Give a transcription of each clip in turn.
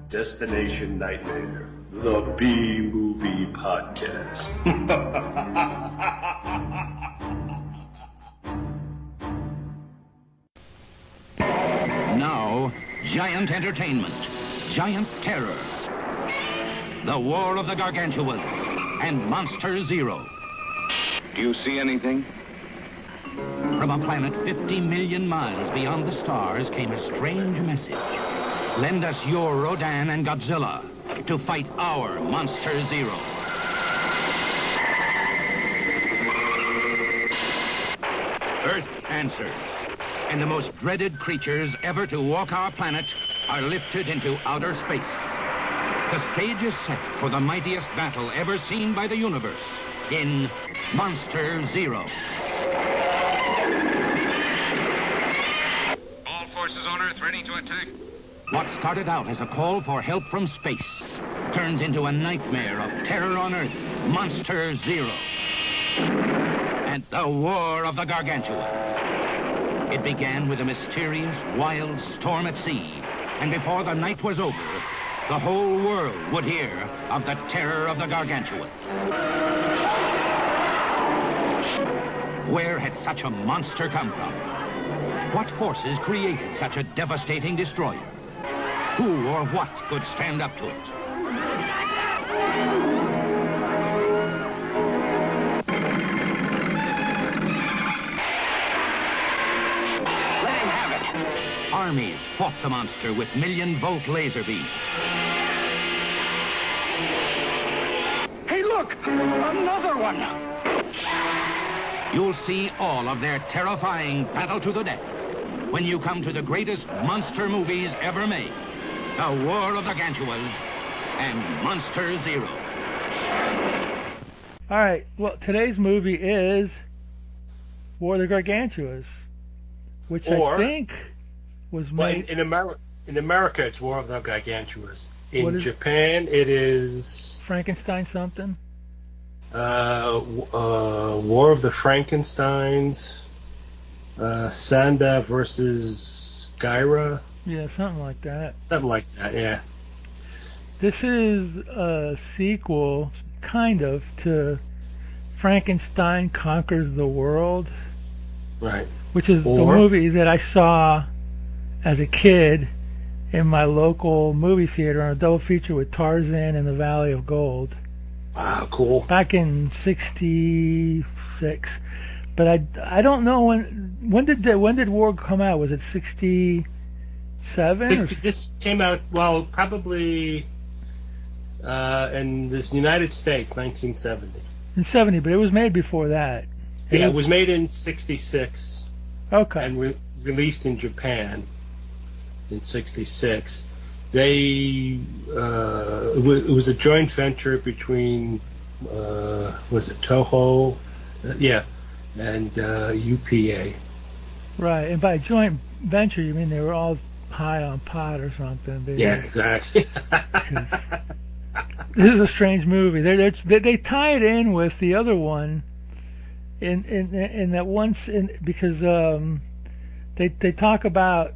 Destination Nightmare, the B-Movie Podcast. Now, giant entertainment, giant terror. The War of the Gargantuas and Monster Zero. Do you see anything? From a planet 50 million miles beyond the stars came a strange message. Lend us your Rodan and Godzilla to fight our Monster Zero. Earth answers, and the most dreaded creatures ever to walk our planet are lifted into outer space. The stage is set for the mightiest battle ever seen by the universe in Monster Zero. All forces on Earth ready to attack. What started out as a call for help from space turns into a nightmare of terror on Earth, Monster Zero. And the War of the Gargantua. It began with a mysterious, wild storm at sea. And before the night was over, the whole world would hear of the terror of the Gargantuas. Where had such a monster come from? What forces created such a devastating destroyer? Who or what could stand up to it? Let him have it. Armies fought the monster with million-volt laser beams. Hey, look! Another one! You'll see all of their terrifying battle to the death when you come to the greatest monster movies ever made. The War of the Gargantuas and Monster Zero. All right. Well, today's movie is War of the Gargantuas, which I think was made... In America, it's War of the Gargantuas. In Japan, it is... Frankenstein something? War of the Frankensteins. Sanda versus Gaira. Yeah, something like that. Something like that, yeah. This is a sequel, kind of, to Frankenstein Conquers the World. Right. Which is the movie that I saw as a kid in my local movie theater on a double feature with Tarzan and the Valley of Gold. Wow, cool. Back in '66. But I don't know when did War come out? Was it 67? This came out, well, probably in the United States, 1970. In 70, but it was made before that. Yeah, it was made in 66. Okay. And released in Japan in 66. It was a joint venture between, was it Toho? And UPA. Right, and by joint venture, you mean they were all high on pot or something? Yeah, exactly. This is a strange movie. They tie it in with the other one, in that once because they talk about,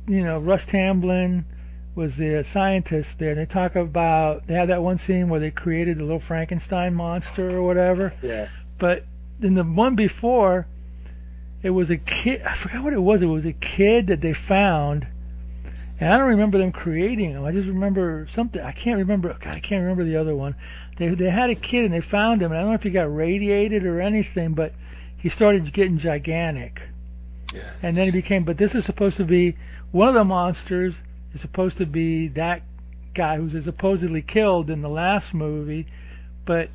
Russ Tamblyn was the scientist there. And they have that one scene where they created the little Frankenstein monster or whatever. Yeah. But in the one before, it was a kid. I forgot what it was. It was a kid that they found, and I don't remember them creating him. I just remember something. I can't remember. God, I can't remember the other one. They had a kid and they found him, and I don't know if he got radiated or anything, but he started getting gigantic. Yeah. And then he became. But this is supposed to be one of the monsters. Is supposed to be that guy who was supposedly killed in the last movie, but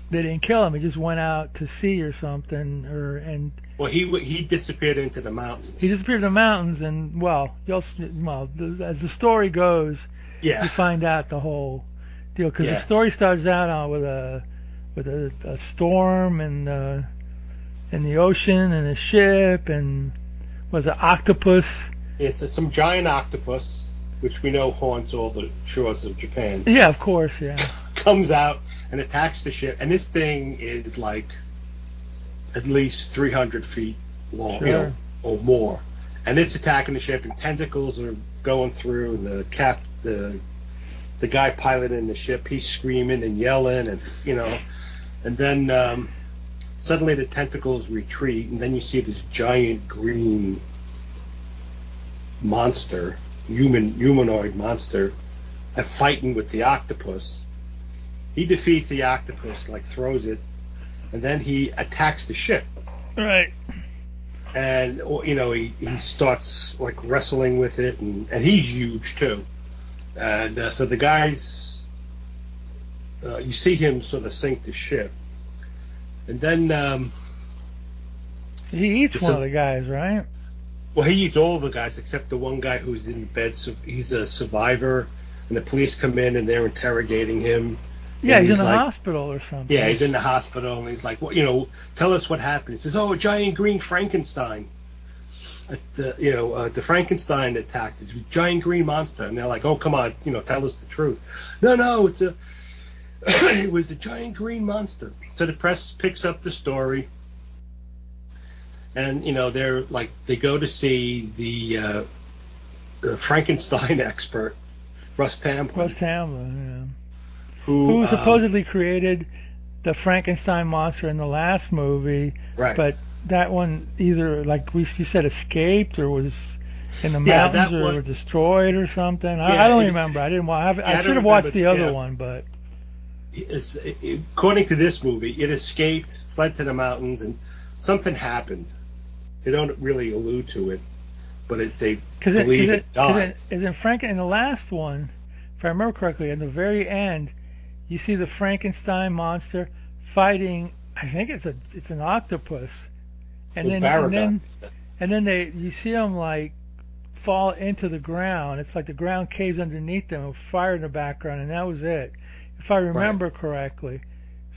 they didn't kill him. He just went out to sea or something, Well, he disappeared into the mountains. He disappeared in the mountains, and as the story goes, you find out the whole deal, because the story starts out with a storm and in the ocean and a ship and was an octopus. Yes, there's some giant octopus, which we know haunts all the shores of Japan. Yeah, of course, yeah. Comes out and attacks the ship, and this thing is like at least 300 feet long, or more. And it's attacking the ship, and tentacles are going through, and the the guy piloting the ship, he's screaming and yelling, and and then suddenly the tentacles retreat, and then you see this giant green monster, humanoid monster, fighting with the octopus. He defeats the octopus, like throws it, and then he attacks the ship. Right. And he starts like wrestling with it, and he's huge too. And so the guys, you see him sort of sink the ship, and then he eats one of the guys, right? Well, he eats all the guys except the one guy who's in bed. So he's a survivor, and the police come in and they're interrogating him. Yeah, he's in the hospital or something. Yeah, he's in the hospital, and he's like, well, tell us what happened. He says, a giant green Frankenstein. The Frankenstein attacked this giant green monster, and they're like, oh, come on, tell us the truth. No, it was a giant green monster. So the press picks up the story, and they're like, they go to see the Frankenstein expert, Russ Tamblyn. Russ Tamblyn, yeah. Who supposedly created the Frankenstein monster in the last movie, right? But that one either, like you said, escaped or was in the mountains or was destroyed or something. I don't remember. I didn't. I should have watched the other one, but according to this movie, it escaped, fled to the mountains, and something happened. They don't really allude to it, but they believe it died. In the last one, if I remember correctly, at the very end, you see the Frankenstein monster fighting. I think it's an octopus, and then you see them like fall into the ground. It's like the ground caves underneath them with fire in the background, and that was it, if I remember correctly.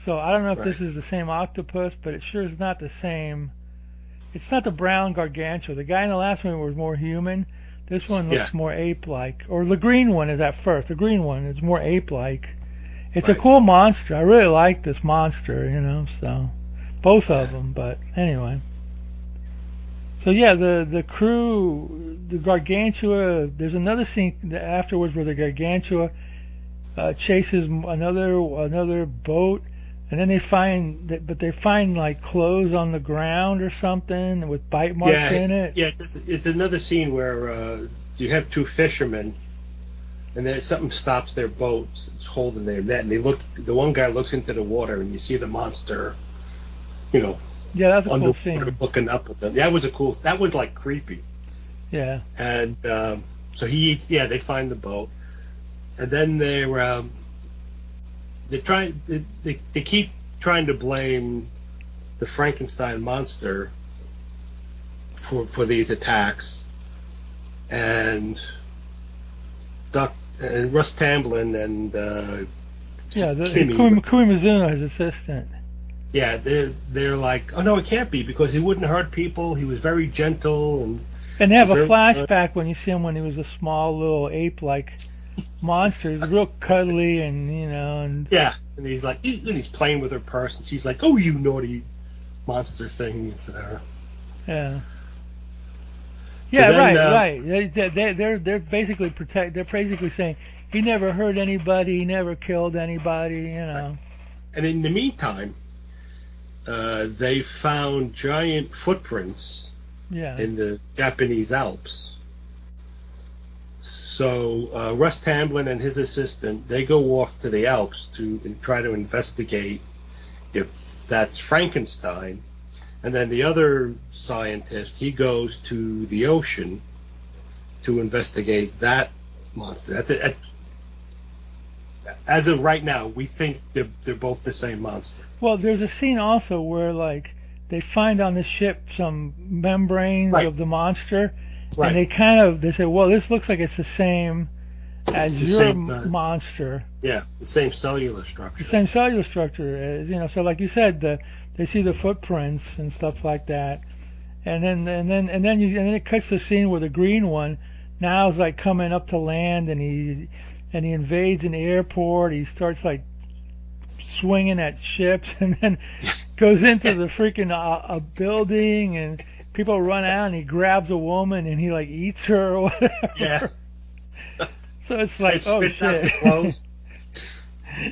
So I don't know if this is the same octopus, but it sure is not the same. It's not the brown Gargantua. The guy in the last one was more human. This one looks more ape-like. Or the green one is at first. The green one is more ape-like. It's a cool monster. I really like this monster, so both of them. But anyway. So yeah, the crew, the Gargantua, there's another scene afterwards where the Gargantua chases another boat, and then they find like clothes on the ground or something with bite marks in it. Yeah, it's another scene where you have two fishermen, and then something stops their boat, it's holding their net, and the one guy looks into the water, and you see the monster, yeah, that's a cool scene. Looking up at them. That was like creepy. Yeah. And so he eats. Yeah, they find the boat, and then they keep trying to blame the Frankenstein monster for these attacks, and Russ Tamblyn and Kumi Mizuno, his assistant. Yeah, they're like, oh no, it can't be because he wouldn't hurt people. He was very gentle, and they have a flashback when you see him when he was a small little ape-like monster. He's real cuddly and yeah, and he's like, he's playing with her purse, and she's like, oh, you naughty monster thing, etc. Yeah. Yeah, then, right. They're basically They're basically saying he never hurt anybody, he never killed anybody, And in the meantime, they found giant footprints in the Japanese Alps. So Russ Tamblyn and his assistant, they go off to the Alps to try to investigate if that's Frankenstein. And then the other scientist, he goes to the ocean to investigate that monster. As of right now, we think they're both the same monster. Well, there's a scene also where like they find on the ship some membranes of the monster, and they say, well, this looks like it's the same as your monster. Yeah, the same cellular structure. The same cellular structure, as so like you said, they see the footprints and stuff like that, and then it cuts the scene where the green one now is like coming up to land, and he invades an airport. He starts like swinging at ships, and then goes into the freaking a building, and people run out, and he grabs a woman, and he like eats her or whatever. Yeah. So it's like, it oh spits out the shit. clothes.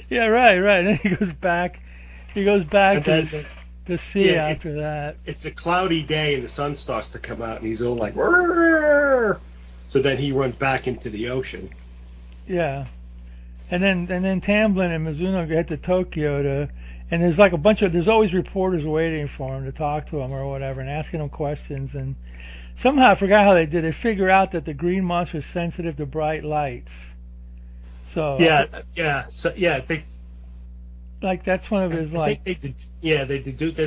Yeah, right. Then he goes back. He goes back And to then the sea yeah, after that. It's a cloudy day and the sun starts to come out and he's all like, "Rrrr." So then he runs back into the ocean. Yeah. And then Tamblyn and Mizuno get to Tokyo and there's like there's always reporters waiting for him to talk to him or whatever and asking him questions, and somehow I forgot how they did. They figure out that the green monster is sensitive to bright lights. So They like that's one of his like. They're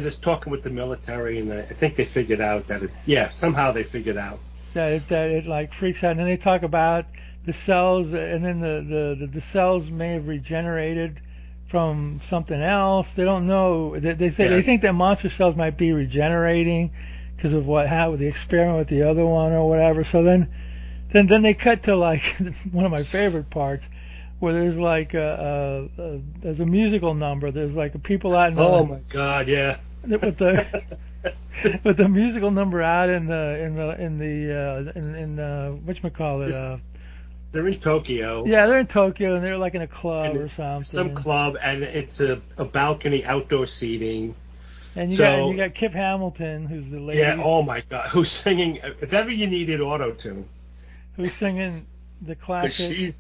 just talking with the military, and I think they figured out that somehow they figured out that it like freaks out, and then they talk about the cells, and then the cells may have regenerated from something else. They don't know. They think that monster cells might be regenerating because of what happened with the experiment with the other one or whatever. So then they cut to like one of my favorite parts, where there's like there's a musical number. There's like people out in oh my god, yeah, with the musical number out in whatchamacallit, they're in Tokyo. Yeah, they're in Tokyo and they're like in a club or something. Some club, and it's a balcony outdoor seating. And you got Kip Hamilton, who's the lady. Yeah, oh my god, who's singing? If ever you needed auto-tune, who's singing the classic?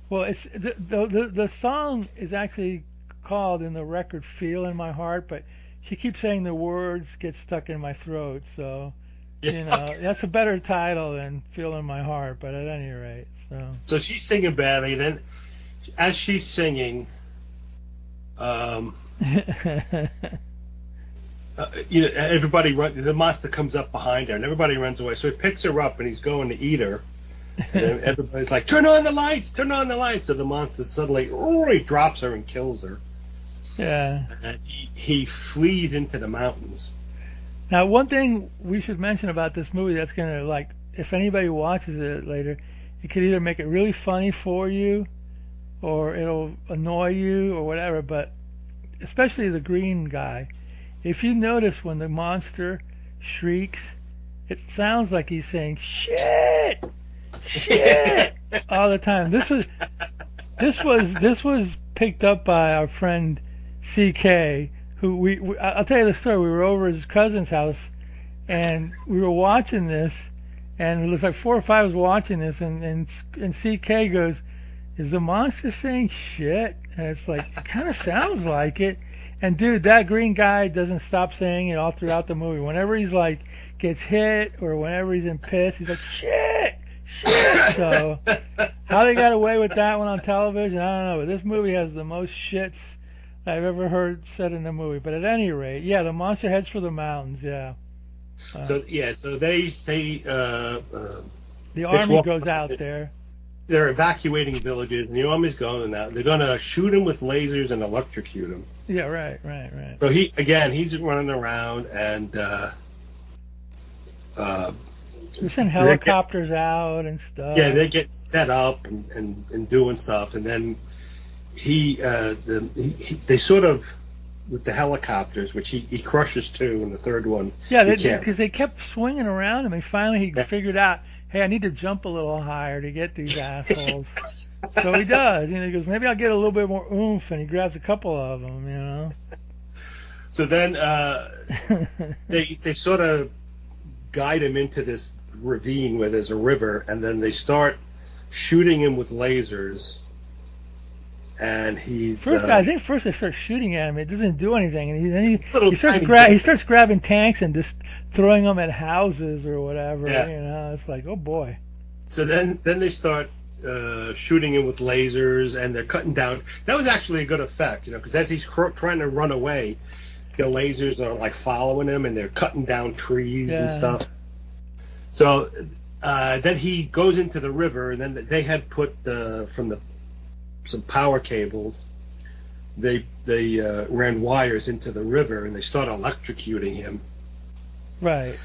Well, it's the song is actually called in the record "Feel in My Heart," but she keeps saying the words get stuck in my throat. So, that's a better title than "Feel in My Heart." But at any rate, so she's singing badly. Then, as she's singing, everybody the monster comes up behind her, and everybody runs away. So he picks her up, and he's going to eat her. And then everybody's like, turn on the lights. So the monster suddenly he drops her and kills her. Yeah. And he flees into the mountains. Now, one thing we should mention about this movie that's going to, like, if anybody watches it later, it could either make it really funny for you or it'll annoy you or whatever, but especially the green guy. If you notice when the monster shrieks, it sounds like he's saying, shit! Shit! All the time. This was picked up by our friend CK, who I'll tell you the story. We were over at his cousin's house, and we were watching this, and it was like 4 or 5 was watching this, and CK goes, "Is the monster saying shit?" And it's like, it kind of sounds like it. And dude, that green guy doesn't stop saying it all throughout the movie. Whenever he's like gets hit or whenever he's in piss, he's like, shit. So how they got away with that one on television, I don't know. But this movie has the most shits I've ever heard said in a movie. But at any rate, yeah, the monster heads for the mountains. Yeah. So they the army goes out there. They're evacuating villages, and the army's going out. They're going to shoot him with lasers and electrocute him. Yeah, right. So he's running around, and they send helicopters out and stuff. Yeah, they get set up and doing stuff, and then they sort of, with the helicopters, which he crushes too in the third one. Yeah, because they kept swinging around him, and finally he figured out, hey, I need to jump a little higher to get these assholes. So he does. He goes, maybe I'll get a little bit more oomph, and he grabs a couple of them, So then they sort of guide him into this ravine where there's a river, and then they start shooting him with lasers. And he's I think first they start shooting at him. It doesn't do anything, and then he starts grabbing tanks and just throwing them at houses or whatever. Yeah. It's like, oh boy. So then they start shooting him with lasers, and they're cutting down. That was actually a good effect, because as he's trying to run away, the lasers are like following him, and they're cutting down trees and stuff. So then he goes into the river, and then they had put some power cables. They ran wires into the river, and they start electrocuting him. Right.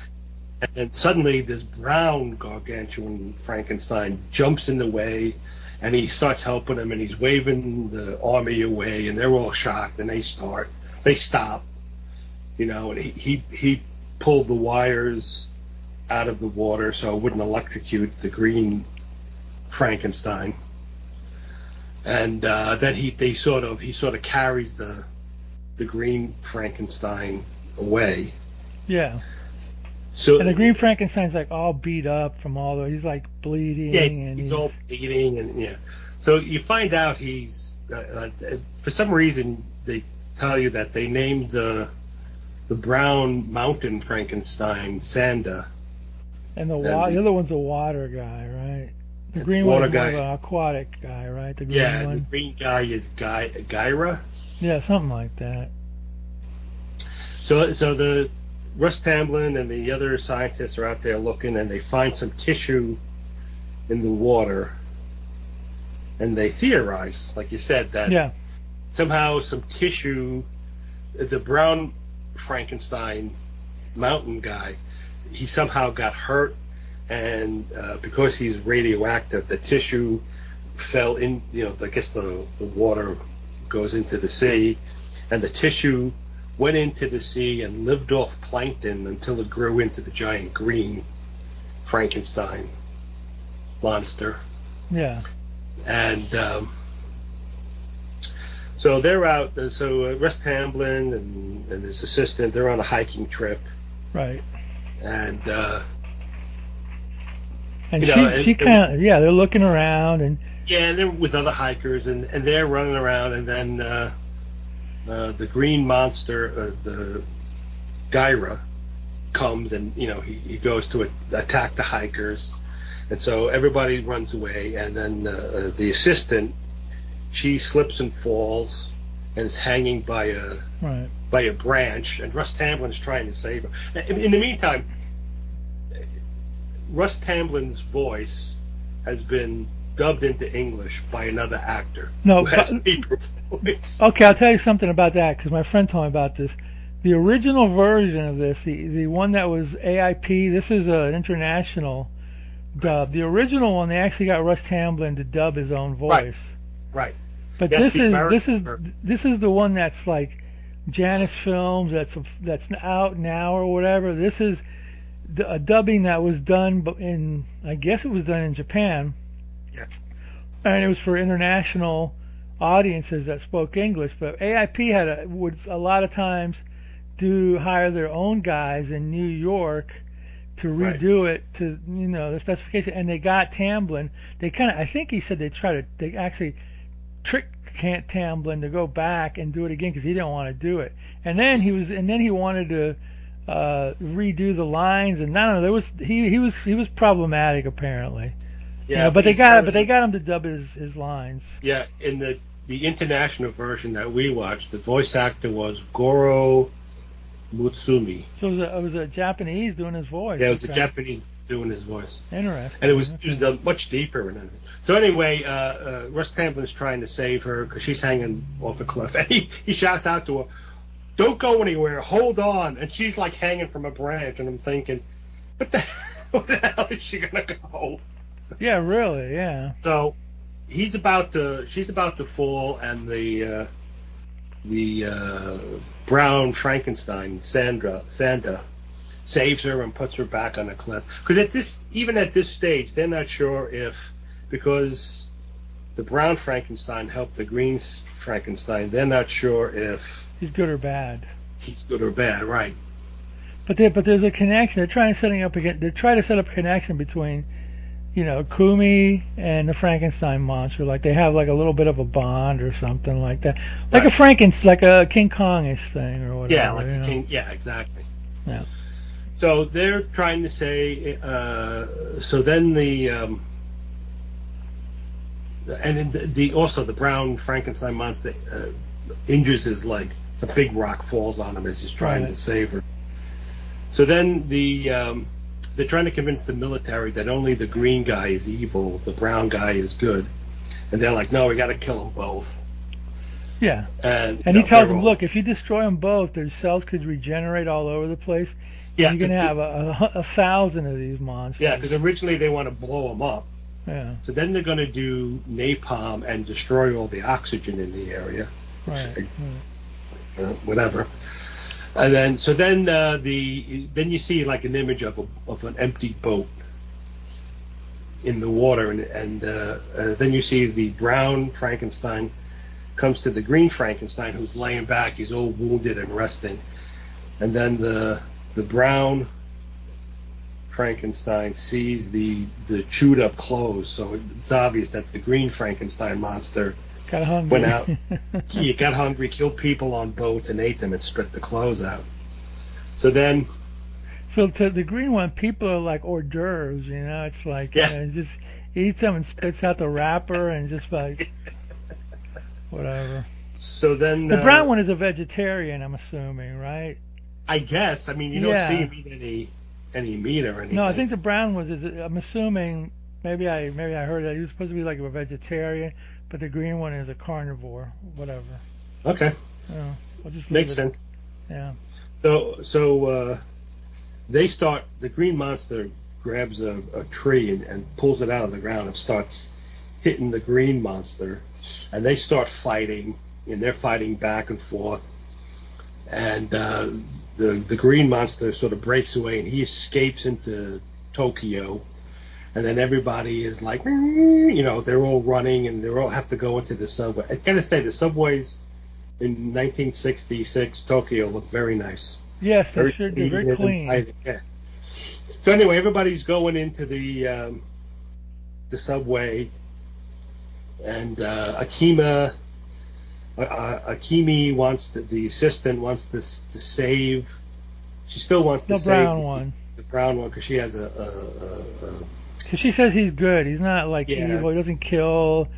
And then suddenly this brown gargantuan Frankenstein jumps in the way, and he starts helping him, and he's waving the army away, and they're all shocked, and they stop, and he pulled the wires out of the water so it wouldn't electrocute the green Frankenstein. And then he sort of carries the green Frankenstein away. Yeah. So and the green Frankenstein's like all beat up from all the, he's like bleeding. Yeah, and he's all bleeding, and yeah. So you find out he's for some reason they tell you that they named the brown mountain Frankenstein Sanda. And the other one's a water guy, right? The green one's more of an aquatic guy, right? The green one. The green guy is Gaira. Yeah, something like that. So the Russ Tamblyn and the other scientists are out there looking, and they find some tissue in the water, and they theorize, like you said, that somehow some tissue, the brown Frankenstein mountain guy, he somehow got hurt, and because he's radioactive, the tissue fell in, I guess the water goes into the sea, and the tissue went into the sea and lived off plankton until it grew into the giant green Frankenstein monster. Yeah. And so they're out. So Russ Tamblyn and his assistant, they're on a hiking trip. Right. And she kind of, they're looking around and they're with other hikers and they're running around, and then the green monster, the Gaira, comes, and he goes to attack the hikers, and so everybody runs away, and then the assistant, she slips and falls and is hanging by a branch, and Russ Tamblyn's trying to save her. In the meantime, Russ Tamblyn's voice has been dubbed into English by another actor who has a deeper voice. Okay, I'll tell you something about that, because my friend told me about this. The original version of this, the one that was AIP, this is an international dub. The original one, they actually got Russ Tamblyn to dub his own voice. Right. But this is the one that's like Janus Films, that's out now or whatever. This is a dubbing that was done in, I guess it was done in Japan. Yeah. And it was for international audiences that spoke English. But AIP would a lot of times hire their own guys in New York to redo it to the specification. And they got Tamblyn. I think he said they actually tricked Tamblyn to go back and do it again because he didn't want to do it. And then he wanted to redo the lines, and I don't know. He was problematic apparently. Yeah, but they got him to dub his lines. Yeah, in the international version that we watched, the voice actor was Goro Mutsumi. So it was a Japanese doing his voice. Yeah, it was a Japanese doing his voice. Interesting. And it was much deeper and everything. So anyway, Russ Tamblyn's trying to save her because she's hanging off a cliff, and he shouts out to her, "Don't go anywhere, hold on!" And she's like hanging from a branch, and I'm thinking, where the hell is she gonna go? Yeah, really, yeah. So she's about to fall, and the brown Frankenstein Sanda saves her and puts her back on the cliff. Because even at this stage, they're not sure because the brown Frankenstein helped the green Frankenstein, they're not sure if he's good or bad. He's good or bad, right? But there's a connection. They're trying to set up a connection between Kumi and the Frankenstein monster. Like they have like a little bit of a bond or something like that. Like like a King Kong-ish thing or whatever. Yeah, like a King. Yeah, exactly. Yeah. So they're trying to say. So then also the brown Frankenstein monster injures his leg. It's a big rock falls on him as he's trying to save her. So then they're trying to convince the military that only the green guy is evil, the brown guy is good, and they're like, no, we got to kill them both. Yeah, and he tells them, look, if you destroy them both, their cells could regenerate all over the place. Yeah, you're gonna have 1,000 of these monsters. Yeah, because originally they want to blow them up. Yeah. So then they're going to do napalm and destroy all the oxygen in the area. Right. Whatever. And then then you see like an image of an empty boat, in the water, and then you see the brown Frankenstein comes to the green Frankenstein, who's laying back. He's all wounded and resting, and then the brown Frankenstein sees the chewed up clothes, so it's obvious that the green Frankenstein monster got hungry. Went out. He got hungry, killed people on boats, and ate them and spit the clothes out. So then. So to the green one, people are like hors d'oeuvres, you know. It's like just eats them and spits out the wrapper and just like whatever. So then the brown one is a vegetarian, I'm assuming, right? I guess. I mean, you don't see him eat any meat or anything. No, I think the brown one is. I'm assuming. Maybe I heard that he was supposed to be like a vegetarian, but the green one is a carnivore, whatever. Okay. Yeah, I'll just makes sense. Yeah. So they start. The green monster grabs a tree and pulls it out of the ground and starts hitting the green monster, and they start fighting, and they're fighting back and forth, and the green monster sort of breaks away and he escapes into Tokyo, and then everybody is like, you know, they're all running and they all have to go into the subway. I gotta say, the subways in 1966 Tokyo look very nice. Yes, they sure do. Very clean. Yeah. So anyway, everybody's going into the subway, and Akimi wants the assistant wants to save. She still wants to save the brown one because she has Because she says he's good. He's not like evil. He doesn't kill.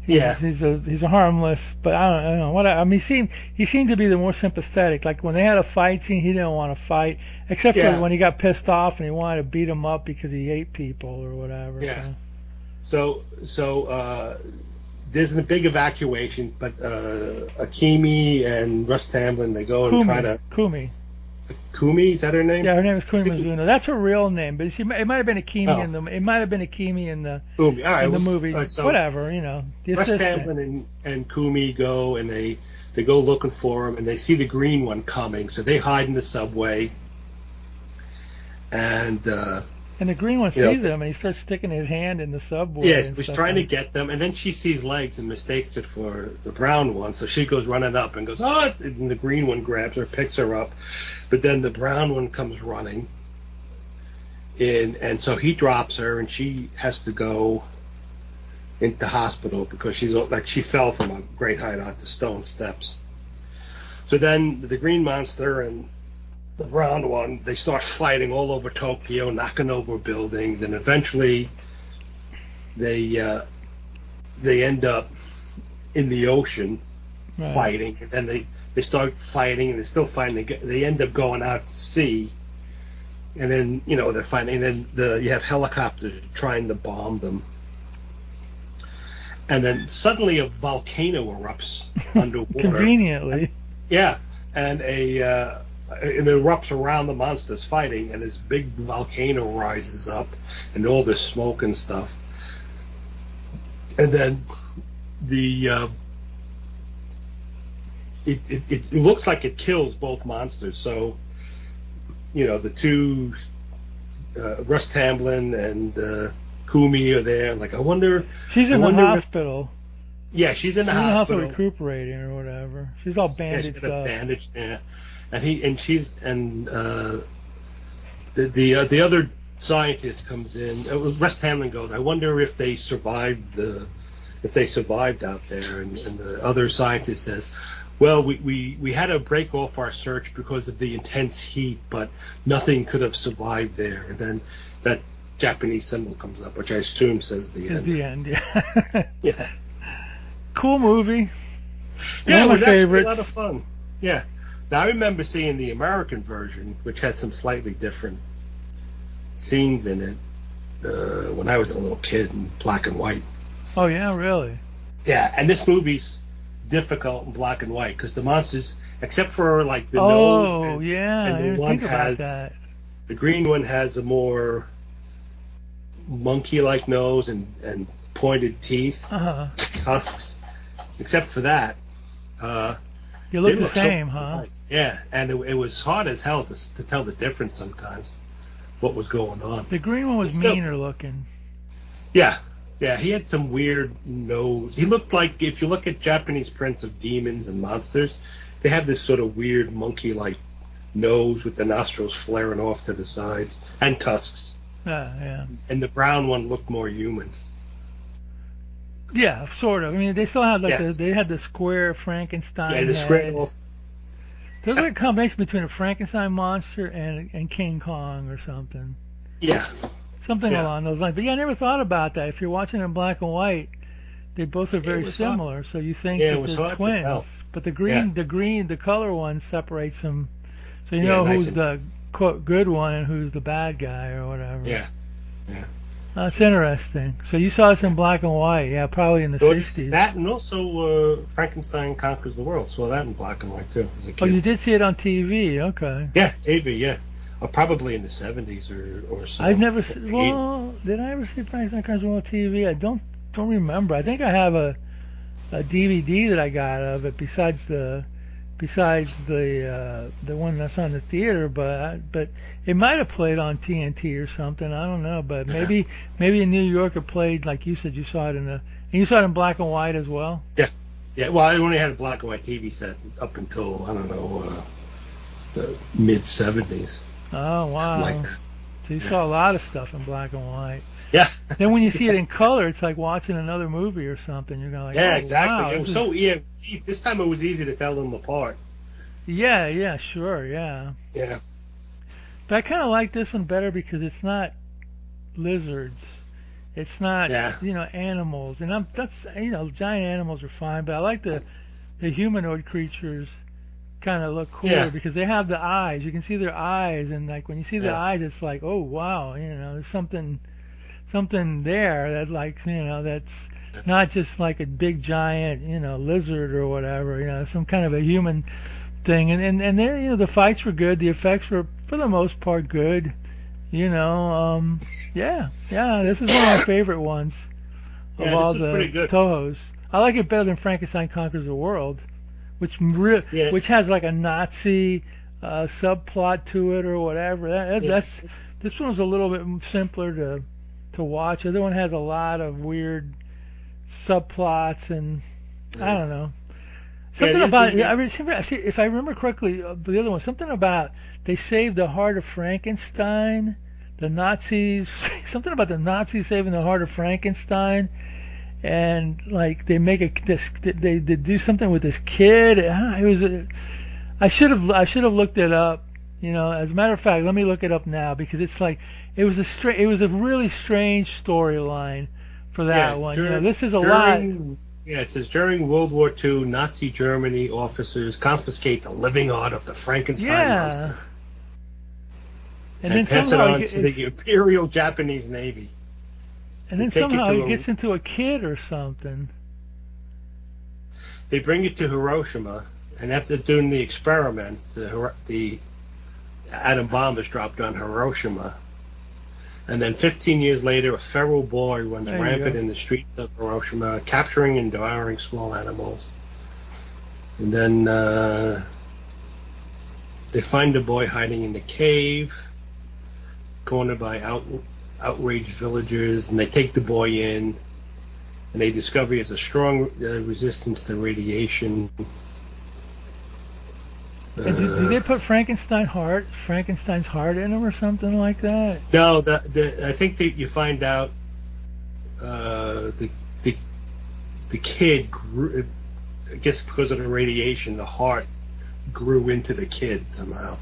He's a harmless. But I don't know what. I mean, he seemed to be the more sympathetic. Like when they had a fight scene, he didn't want to fight, except for when he got pissed off and he wanted to beat him up because he ate people or whatever. Yeah. So there's a big evacuation, but Akimi and Russ Tamblyn, they go and try to... Kumi, is that her name? Yeah, her name is Kumi Mizuno. That's her real name, but it might have been Akimi in the... It might have been Akimi in the Kumi. All right, in the movie. So whatever, you know. Russ Tamblyn and Kumi go, and they go looking for him, and they see the green one coming, so they hide in the subway, and the green one sees him, and he starts sticking his hand in the subway. Yes, he's trying to get them, and then she sees legs and mistakes it for the brown one, so she goes running up and goes, oh, and the green one grabs her, picks her up, but then the brown one comes running in, and so he drops her, and she has to go into hospital because she fell from a great height onto stone steps. So then the green monster and the brown one, they start fighting all over Tokyo, knocking over buildings, and eventually they end up in the ocean fighting, and then they start fighting, and they're still fighting. They end up going out to sea, and then they're fighting, and then you have helicopters trying to bomb them, and then suddenly a volcano erupts underwater. Conveniently. And it erupts around the monsters fighting, and this big volcano rises up, and all this smoke and stuff. And then it looks like it kills both monsters. So, the two Russ Tamblyn and Kumi are there. Like, I wonder. She's in the hospital. Yeah, she's in the hospital recuperating or whatever. She's all bandaged up. Bandaged, yeah. And the other scientist comes in. Russ Tamblyn goes, I wonder if they survived out there. And the other scientist says, well, we had to break off our search because of the intense heat, but nothing could have survived there. And then that Japanese symbol comes up, which I assume says the end. The end, yeah. Cool movie. Yeah, one of my favorites. A lot of fun. Yeah. Now, I remember seeing the American version, which had some slightly different scenes in it when I was a little kid in black and white. Oh, yeah, really? Yeah, and this movie's difficult in black and white because the monsters, except for like the nose. Oh, yeah, I didn't think about that. The green one has a more monkey-like nose and pointed teeth, tusks. Except for that. You look the same, huh? Yeah, and it was hard as hell to tell the difference sometimes, what was going on. The green one was meaner looking. Yeah. Yeah, he had some weird nose. He looked like, if you look at Japanese prints of demons and monsters, they have this sort of weird monkey-like nose with the nostrils flaring off to the sides, and tusks. Yeah. And the brown one looked more human. Yeah, sort of. I mean, they still had they had the square Frankenstein. Yeah, the square. There's like a combination between a Frankenstein monster and King Kong or something. Yeah. Something along those lines. But yeah, I never thought about that. If you're watching in black and white, they both are very similar. So you think that they're twins. But the color one separates them. So you know who's the quote good one and who's the bad guy or whatever. Yeah. That's interesting. So you saw this in black and white, probably in the 60s. That and also Frankenstein Conquers the World. Saw that in black and white too as a kid. Oh, you did see it on TV? Okay. Yeah, TV. Yeah, probably in the 70s or so. I've never. Did I ever see Frankenstein Conquers the World on TV? I don't remember. I think I have a DVD that I got of it besides the one that's on the theater, but it might have played on TNT or something. I don't know, but maybe in New York it played, like you said, you saw it and you saw it in black and white as well. Yeah. Well, I only had a black and white TV set up until the mid 70s. Oh wow! Like that. So you saw a lot of stuff in black and white. Yeah. Then when you see it in color, it's like watching another movie or something. You're going like, exactly. Wow, it was so this time it was easy to tell them apart. Yeah, sure, yeah. Yeah. But I kind of like this one better because it's not lizards. It's not animals, and giant animals are fine, but I like the humanoid creatures. Kind of look cooler because they have the eyes. You can see their eyes, and like when you see the eyes, it's like, oh wow, there's something there that that's not just like a big giant lizard or whatever, some kind of a human thing. And then the fights were good, the effects were for the most part good, this is one of my favorite ones of all the Tohos. I like it better than Frankenstein Conquers the World, which has like a Nazi subplot to it or whatever. This one was a little bit simpler to watch. The other one has a lot of weird subplots and I don't know. Something about if I remember correctly, the other one, something about they saved the heart of Frankenstein. The Nazis, something about the Nazis saving the heart of Frankenstein, and like they make they do something with this kid. I should have looked it up. As a matter of fact, let me look it up now because it's like it was a really strange storyline for that one. This is a lot. Yeah, it says during World War II, Nazi Germany officers confiscate the living heart of the Frankenstein monster and then pass it on to the Imperial Japanese Navy. And then somehow it gets into a kid or something. They bring it to Hiroshima, and after doing the experiments, the atom bomb is dropped on Hiroshima. And then 15 years later, a feral boy runs rampant in the streets of Hiroshima, capturing and devouring small animals. And then they find the boy hiding in the cave, cornered by outraged villagers, and they take the boy in, and they discover he has a strong resistance to radiation. Did they put Frankenstein's heart in him or something like that? No, I think that you find out the kid grew, I guess because of the radiation, the heart grew into the kid somehow.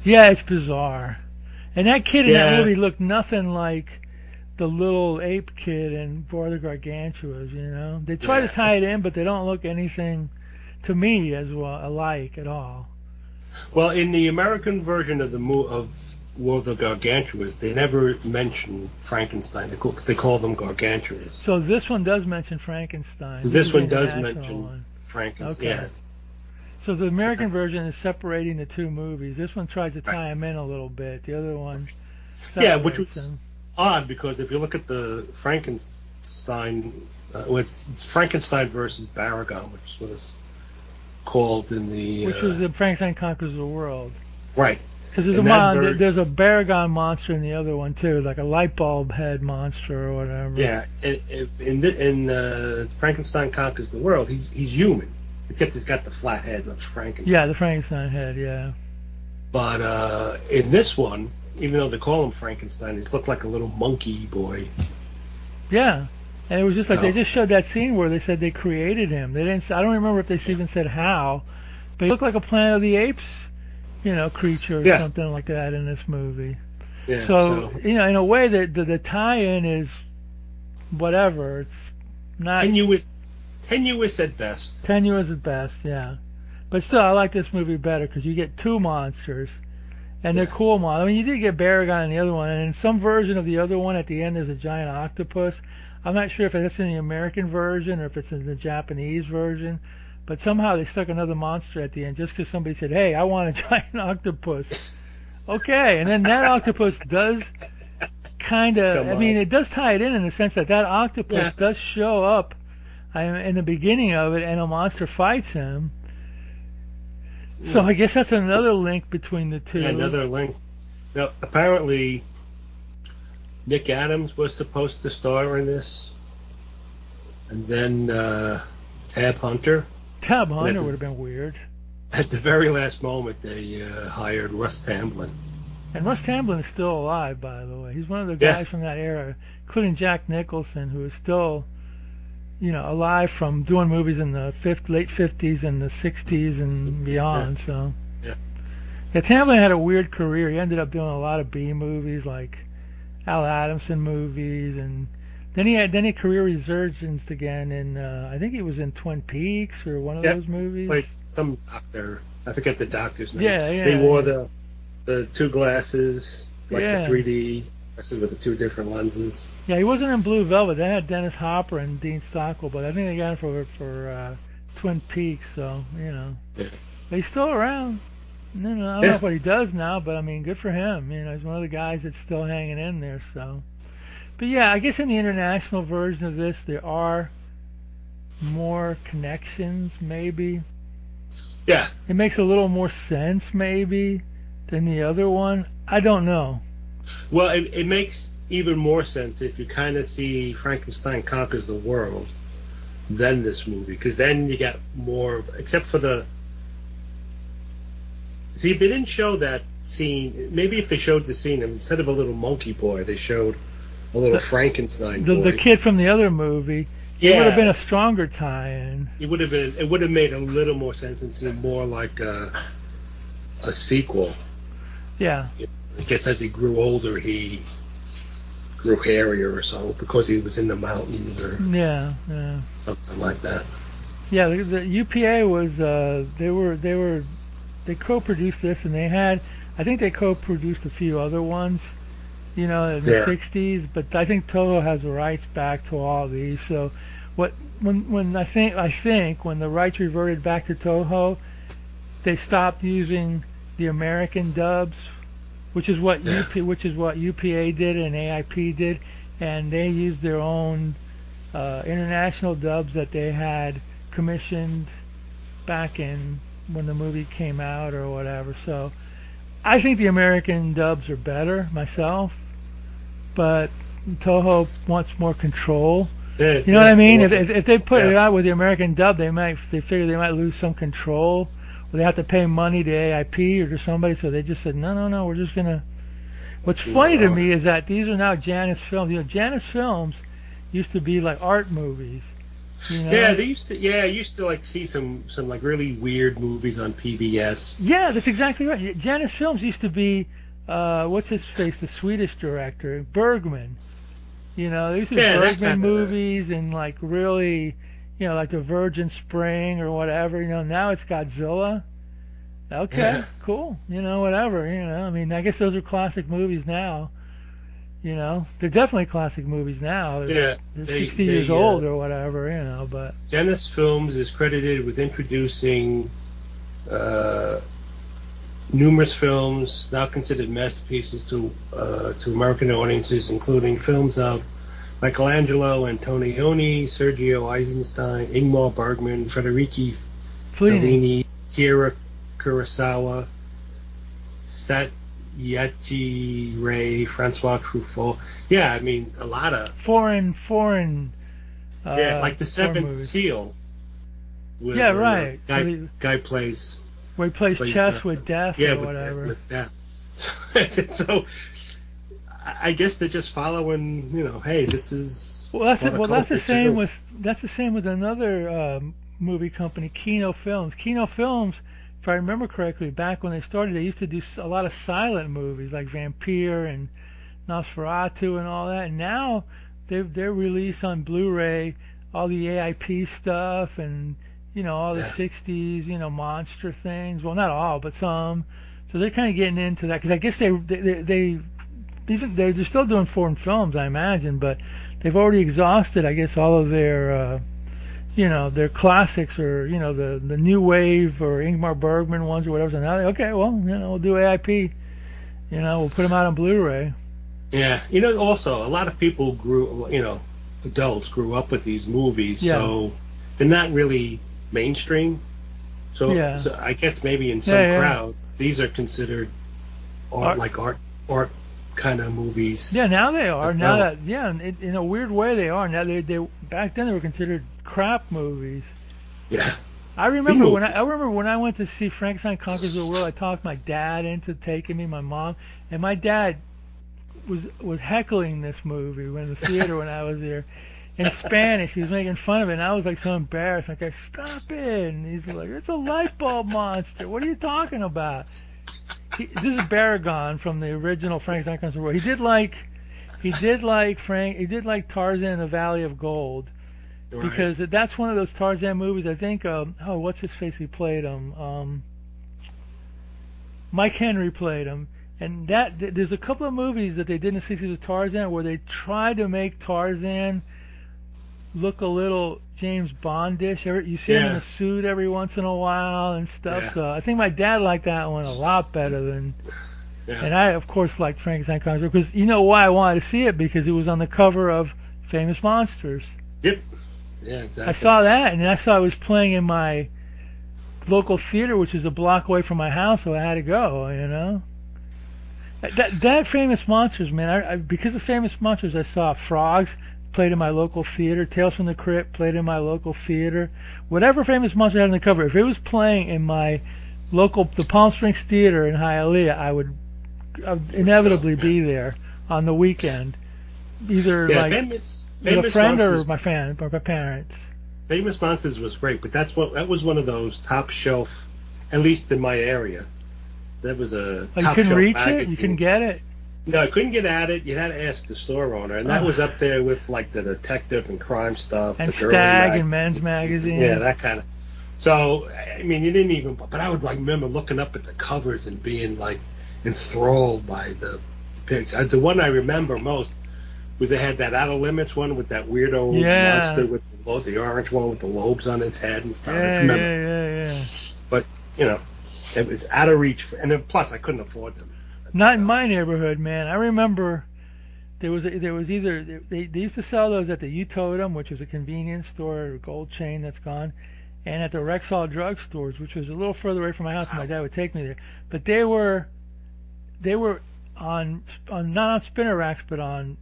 Yeah, it's bizarre. And that kid in that movie looked nothing like the little ape kid in For the Gargantuas, They try to tie it in, but they don't look anything, to me, as well alike at all. Well, in the American version of World of Gargantuas, they never mention Frankenstein. They call them Gargantuas. So this one does mention Frankenstein. This one does mention Frankenstein. Okay. Yeah. So the American version is separating the two movies. This one tries to tie them in a little bit. The other one which was odd because if you look at the Frankenstein, it's Frankenstein versus Baragon, which is what it's called in the... Which was the Frankenstein Conquers the World. Right. Because there's a Baragon monster in the other one too, like a light bulb head monster or whatever. Yeah, in Frankenstein Conquers the World, he's human, except he's got the flat head of Frankenstein. Yeah, the Frankenstein head, yeah. But in this one, even though they call him Frankenstein, he looked like a little monkey boy. Yeah, and it was just like they just showed that scene where they said they created him. They didn't. I don't remember if they even said how, but he looked like a Planet of the Apes, creature or something like that in this movie. Yeah, so in a way, the tie-in is whatever. It's not tenuous at best. Tenuous at best, yeah. But still, I like this movie better because you get two monsters, and they're cool monsters. I mean, you did get Baragon in the other one, and in some version of the other one, at the end, there's a giant octopus. I'm not sure if that's in the American version or if it's in the Japanese version. But somehow they stuck another monster at the end just because somebody said, hey, I want a giant octopus. Okay, and then that octopus does kind of, it does tie it in the sense that octopus does show up in the beginning of it and a monster fights him. So I guess that's another link between the two. Yeah, another link. Now, apparently, Nick Adams was supposed to star in this. And then Tab Hunter. Tab Hunter would have been weird. At the very last moment, they hired Russ Tamblyn. And Russ Tamblyn is still alive, by the way. He's one of the guys from that era, including Jack Nicholson, who is still, alive from doing movies in the late 50s and the 60s and beyond. So, Tamblyn had a weird career. He ended up doing a lot of B movies, like Al Adamson movies, and then he had a career resurgence again in I think he was in Twin Peaks or one of those movies. Like some doctor, I forget the doctor's name. Yeah. He wore the two glasses, like the 3D glasses with the two different lenses. Yeah, he wasn't in Blue Velvet. They had Dennis Hopper and Dean Stockwell, but I think they got him for Twin Peaks. So but he's still around. I don't know what he does now, but I mean, good for him. He's one of the guys that's still hanging in there. So. But yeah, I guess in the international version of this, there are more connections, maybe. Yeah. It makes a little more sense, maybe, than the other one. I don't know. Well, it makes even more sense if you kind of see Frankenstein Conquers the World than this movie, because then you got more, except for the... See, if they didn't show that scene, maybe if they showed the scene, instead of a little monkey boy, they showed a little Frankenstein boy. The kid from the other movie. It would have been a stronger tie-in. It would have made a little more sense and seemed more like a sequel. Yeah. I guess as he grew older, he grew hairier or something because he was in the mountains or something like that. Yeah, the UPA was they co-produced this, and I think they co-produced a few other ones. In the 60s, but I think Toho has the rights back to all these. So, when I think when the rights reverted back to Toho, they stopped using the American dubs, which is what UPA did and AIP did, and they used their own international dubs that they had commissioned back in when the movie came out or whatever. So, I think the American dubs are better myself. But Toho wants more control. You know what I mean? If they put it out with the American dub, they figure they might lose some control, or they have to pay money to AIP or to somebody. So they just said, no, we're just gonna. What's funny to me is that these are now Janus Films. Janus Films used to be like art movies. Yeah, they used to. Yeah, I used to like see some like really weird movies on PBS. Yeah, that's exactly right. Janus Films used to be. What's his face? The Swedish director, Bergman. There used to be Bergman movies and like really, like the Virgin Spring or whatever. Now it's Godzilla. Okay, cool. Whatever. I mean, I guess those are classic movies now. They're definitely classic movies now. They're 60 years old or whatever. But Janus Films is credited with introducing. Numerous films now considered masterpieces to American audiences, including films of Michelangelo, Antonioni, Sergio Eisenstein, Ingmar Bergman, Federico Fellini, Akira Kurosawa, Yachi Ray, Francois Truffaut. Yeah, I mean, a lot of foreign. Yeah, like the Seventh movies. Seal. Yeah, right. Guy plays. Where he plays chess with death or whatever. With death. So, I guess they're just following. Hey, this is. That's the same with another movie company, Kino Films. Kino Films, if I remember correctly, back when they started, they used to do a lot of silent movies like Vampire and Nosferatu and all that. And now they're released on Blu-ray, all the AIP stuff and all the 60s, monster things. Well, not all, but some. So they're kind of getting into that because I guess they're still doing foreign films, I imagine, but they've already exhausted, I guess, all of their their classics or the new wave or Ingmar Bergman ones or whatever. So now we'll do AIP. We'll put them out on Blu-ray. Yeah, also a lot of people adults grew up with these movies, so they're not really mainstream. So I guess maybe in some crowds these are considered art kind of movies. Yeah, now they are. Now that in a weird way they are. Now they back then they were considered crap movies. Yeah. I remember when I went to see Frankenstein Conquers the World. I talked my dad into taking me, my mom, and my dad was heckling this movie in the theater when I was there in Spanish. He was making fun of it, and I was like so embarrassed. Like, stop it! And he's like, "It's a light bulb monster. What are you talking about?" This is Baragon from the original Frankenstein Conquers the World. He did like Tarzan and the Valley of Gold. Because that's one of those Tarzan movies. I think, what's his face? He played him. Mike Henry played him, and there's a couple of movies that they did in the '60s with Tarzan where they tried to make Tarzan look a little James Bondish. You see him in a suit every once in a while and stuff. Yeah. So I think my dad liked that one a lot better than. Yeah. And I, of course, liked Frankenstein Conquers because you know why I wanted to see it, because it was on the cover of Famous Monsters. Yep. Yeah, exactly. I saw that, and then I saw it was playing in my local theater, which is a block away from my house, so I had to go, That Famous Monsters, man, because of Famous Monsters, I saw Frogs played in my local theater, Tales from the Crypt played in my local theater. Whatever Famous Monster had on the cover, if it was playing in my the Palm Springs Theater in Hialeah, I would inevitably be there on the weekend. Either with a friend or my parents. Famous Monsters was great, but that was one of those top shelf, at least in my area. That was a top shelf magazine. You couldn't reach it? You couldn't get it? No, I couldn't get at it. You had to ask the store owner, and that was up there with like the detective and crime stuff, and the Stag and Men's Magazine. Yeah, that kind of. So I mean, you didn't even. But I would remember looking up at the covers and being like enthralled by the picture. The one I remember most was they had that Outer Limits one with that weirdo monster with the orange one with the lobes on his head and stuff. Yeah. But it was out of reach, and then, plus I couldn't afford them. Not in my neighborhood, man. I remember there was either they used to sell those at the Yû which was a convenience store or gold chain that's gone, and at the Rexall drugstores, which was a little further away from my house, and my dad would take me there. But they were on not on spinner racks, but on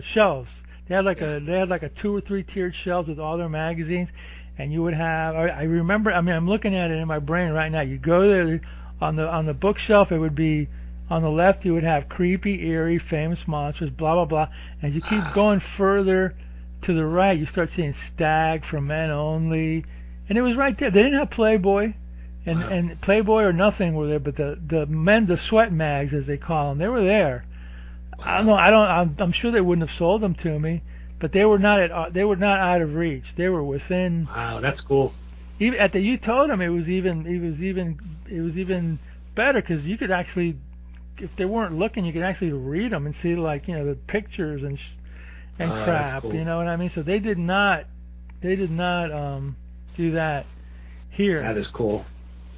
shelves. They had like a 2 or 3 tiered shelves with all their magazines, and you would have. I remember. I mean, I'm looking at it in my brain right now. You go there on the bookshelf. It would be on the left. You would have Creepy, Eerie, Famous Monsters, blah blah blah. As you keep going further to the right, you start seeing Stag, For Men Only, and it was right there. They didn't have Playboy. And Playboy or nothing were there, but the sweat mags, as they call them, they were there. I don't know. I'm sure they wouldn't have sold them to me, but they were not out of reach. They were within. Wow, that's cool. Even at the Yû it was even better because you could actually, if they weren't looking, you could actually read them and see the pictures and crap. Cool. You know what I mean? So they did not do that here. That is cool.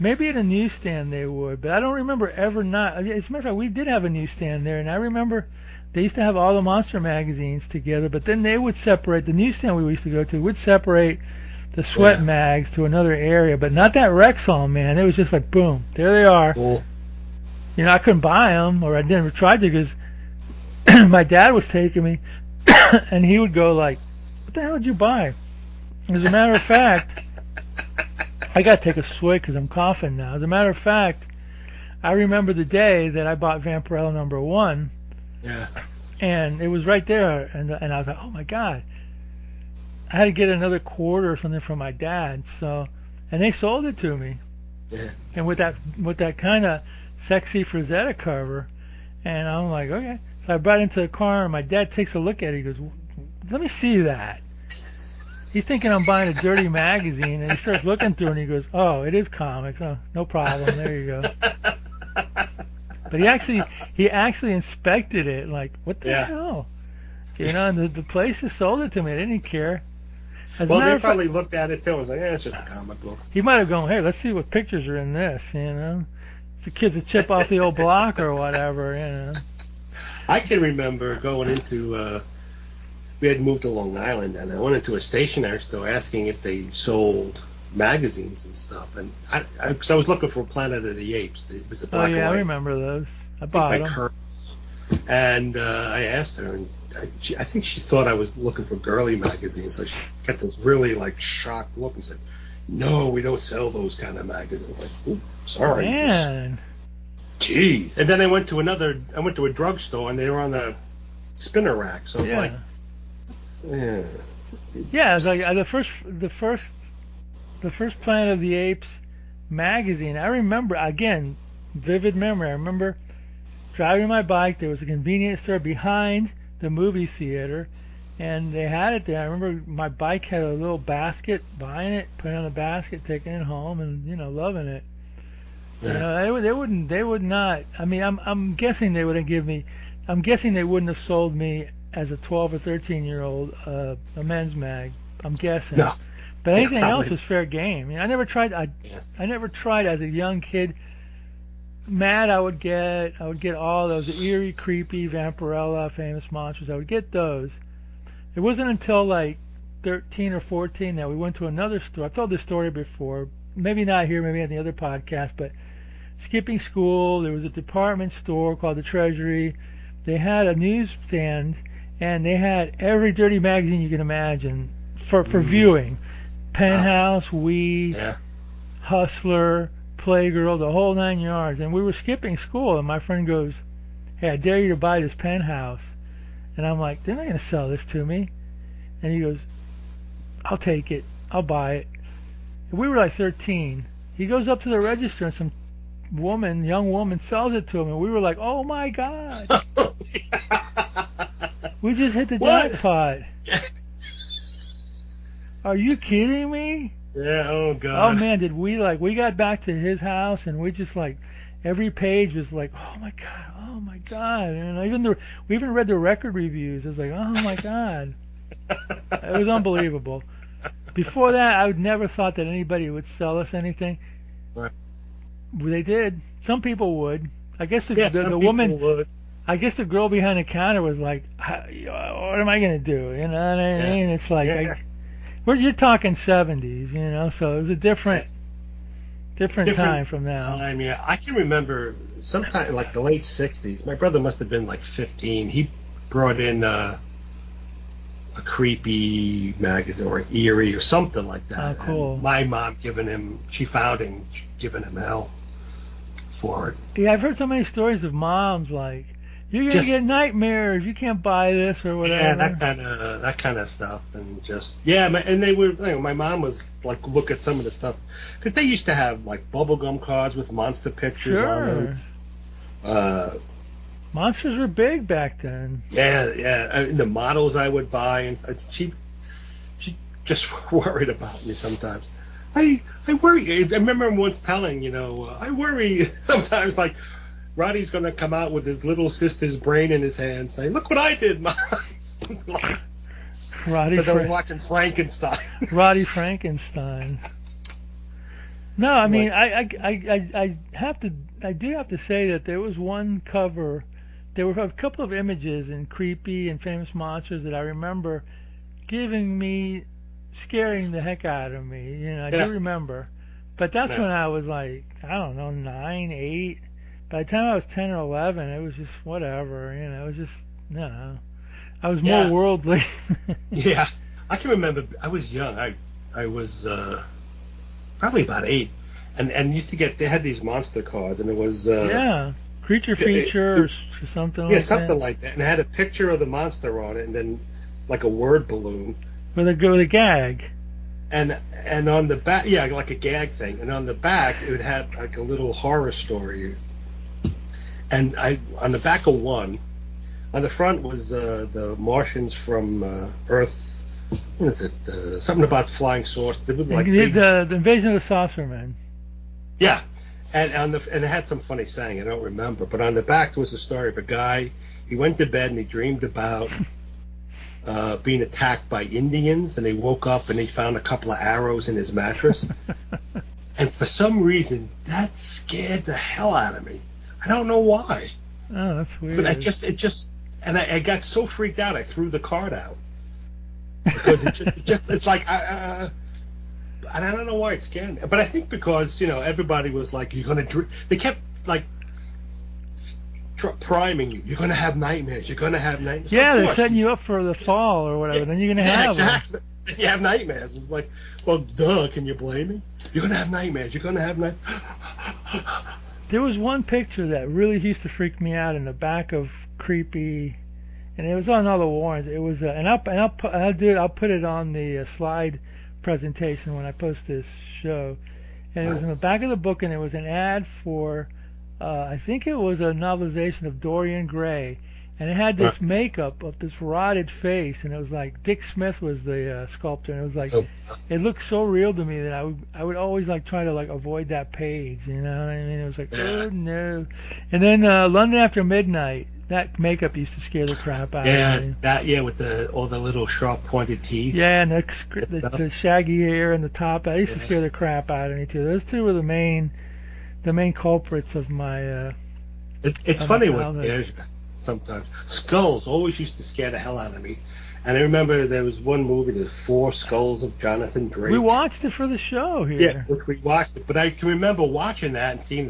Maybe at a newsstand they would, but I don't remember ever not. As a matter of fact, we did have a newsstand there, and I remember they used to have all the monster magazines together, but then they would separate, the newsstand we used to go to would separate the sweat mags to another area, but not that Rexall, man. It was just like, boom, there they are. Cool. You know, I couldn't buy them, or I never tried to, because my dad was taking me, and he would go like, "What the hell did you buy?" As a matter of fact, I got to take a swig because I'm coughing now. As a matter of fact, I remember the day that I bought Vampirella #1. Yeah. And it was right there, and I was like, oh my God. I had to get another quarter or something from my dad, so, and they sold it to me. Yeah. And with that kind of sexy Frazetta cover, and I'm like, okay. So I brought it into the car, and my dad takes a look at it. He goes, let me see that. He's thinking I'm buying a dirty magazine, and he starts looking through it, and he goes, oh, it is comics. Oh, no problem. There you go. But he actually inspected it, like, what the hell? You know, and the place that sold it to me, I didn't care. Well, they probably looked at it too and was like, it's just a comic book. He might have gone, hey, let's see what pictures are in this, you know. The kids that chip off the old block or whatever, you know. I can remember going into, we had moved to Long Island, and I went into a stationery store asking if they sold magazines and stuff, and because I was looking for Planet of the Apes. It was a black and white. I remember those. I bought them. And I asked her, and I think she thought I was looking for girly magazines, so she got this really like shocked look and said, "No, we don't sell those kind of magazines." I was like, "Ooh, sorry." Man. Jeez. And then I went to a drugstore, and they were on the spinner rack, so it's like, yeah, it's like the first Planet of the Apes magazine. I remember, again, vivid memory. I remember driving my bike. There was a convenience store behind the movie theater, and they had it there. I remember my bike had a little basket, buying it, putting it on the basket, taking it home, and loving it. Yeah. You know, they would not. I mean, I'm guessing they wouldn't give me. I'm guessing they wouldn't have sold me as a 12 or 13-year-old a men's mag. I'm guessing. No. But anything else was fair game. I mean, I never tried. I never tried as a young kid. Mad, I would get all those eerie, creepy Vampirella, Famous Monsters. I would get those. It wasn't until like 13 or 14 that we went to another store. I've told this story before, maybe not here, maybe on the other podcast, but skipping school, there was a department store called the Treasury. They had a newsstand, and they had every dirty magazine you can imagine for viewing. Penthouse, Wii, Hustler, Playgirl, the whole 9 yards. And we were skipping school, and my friend goes, "Hey, I dare you to buy this Penthouse." And I'm like, "They're not going to sell this to me." And he goes, "I'll take it. I'll buy it." And we were like 13. He goes up to the register, and some young woman, sells it to him. And we were like, "Oh, my God." We just hit the jackpot. Are you kidding me? Yeah, oh God. Oh man, we got back to his house, and we just like, every page was like, oh my God. And we even read the record reviews. It was like, oh my God. It was unbelievable. Before that, I would never thought that anybody would sell us anything. Right. They did. Some people would. I guess the woman would. I guess the girl behind the counter was like, what am I going to do? You know what I mean? It's like, you're talking 70s, so it was a different time from now. I can remember sometime like the late 60s. My brother must have been like 15. He brought in a creepy magazine or eerie or something like that. Oh, cool. And my mom found him giving him hell for it. Yeah, I've heard so many stories of moms like, you're gonna get nightmares. You can't buy this or whatever. Yeah, that kind of stuff, and and they were. My mom was like, look at some of the stuff because they used to have like bubblegum cards with monster pictures on them. Monsters were big back then. Yeah. The models I would buy, and she just worried about me sometimes. I worry. I remember once telling, I worry sometimes like. Roddy's going to come out with his little sister's brain in his hand saying, "Look what I did, Mom." Roddy but they were watching Frankenstein. Roddy Frankenstein. No, I mean, I do have to say that there was one cover. There were a couple of images in Creepy and Famous Monsters that I remember scaring the heck out of me. I do remember. But that's when I was like, I don't know, 9, 8. by the time I was 10 or 11, it was just whatever, it was just, no. I was more worldly. Yeah. I can remember, I was young. I was probably about 8. And used to they had these monster cards, and it was... Creature feature or something like that. Yeah, something like that. And it had a picture of the monster on it, and then like a word balloon. With a gag. And on the back, like a gag thing. And on the back, it would have like a little horror story. And on the back of one, on the front was the Martians from Earth. What is it? Something about flying saucers. They would like the invasion of the Saucer Men. Yeah. And it had some funny saying, I don't remember. But on the back there was a story of a guy. He went to bed and he dreamed about being attacked by Indians, and he woke up and he found a couple of arrows in his mattress. And for some reason, that scared the hell out of me. I don't know why. Oh, that's weird. But I got so freaked out, I threw the card out because it's like and I don't know why it scared me. But I think because everybody was like, "You're gonna," they kept like priming you. You're gonna have nightmares. You're gonna have nightmares. Yeah, they're setting you up for the fall or whatever. Then you're gonna have exactly. Then you have nightmares. It's like, well, duh. Can you blame me? You're gonna have nightmares. You're gonna have nightmares. There was one picture that really used to freak me out in the back of Creepy, and it was on all the warrants. It was, I'll put it on the slide presentation when I post this show. And it was in the back of the book, and it was an ad for, I think it was a novelization of Dorian Gray, and it had this makeup of this rotted face, and it was like Dick Smith was the sculptor, and it was like, it looked so real to me that I would always like try to like avoid that page, you know what I mean? It was like, oh no. And then London After Midnight, that makeup used to scare the crap out of me. With all the little sharp pointed teeth. Yeah, and the shaggy hair and the top, that used to scare the crap out of me too. Those two were the main culprits of my. It's funny when sometimes skulls always used to scare the hell out of me. And I remember there was one movie, the 4 Skulls of Jonathan Drake. We watched it for the show here. Yeah, which we watched it. But I can remember watching that and seeing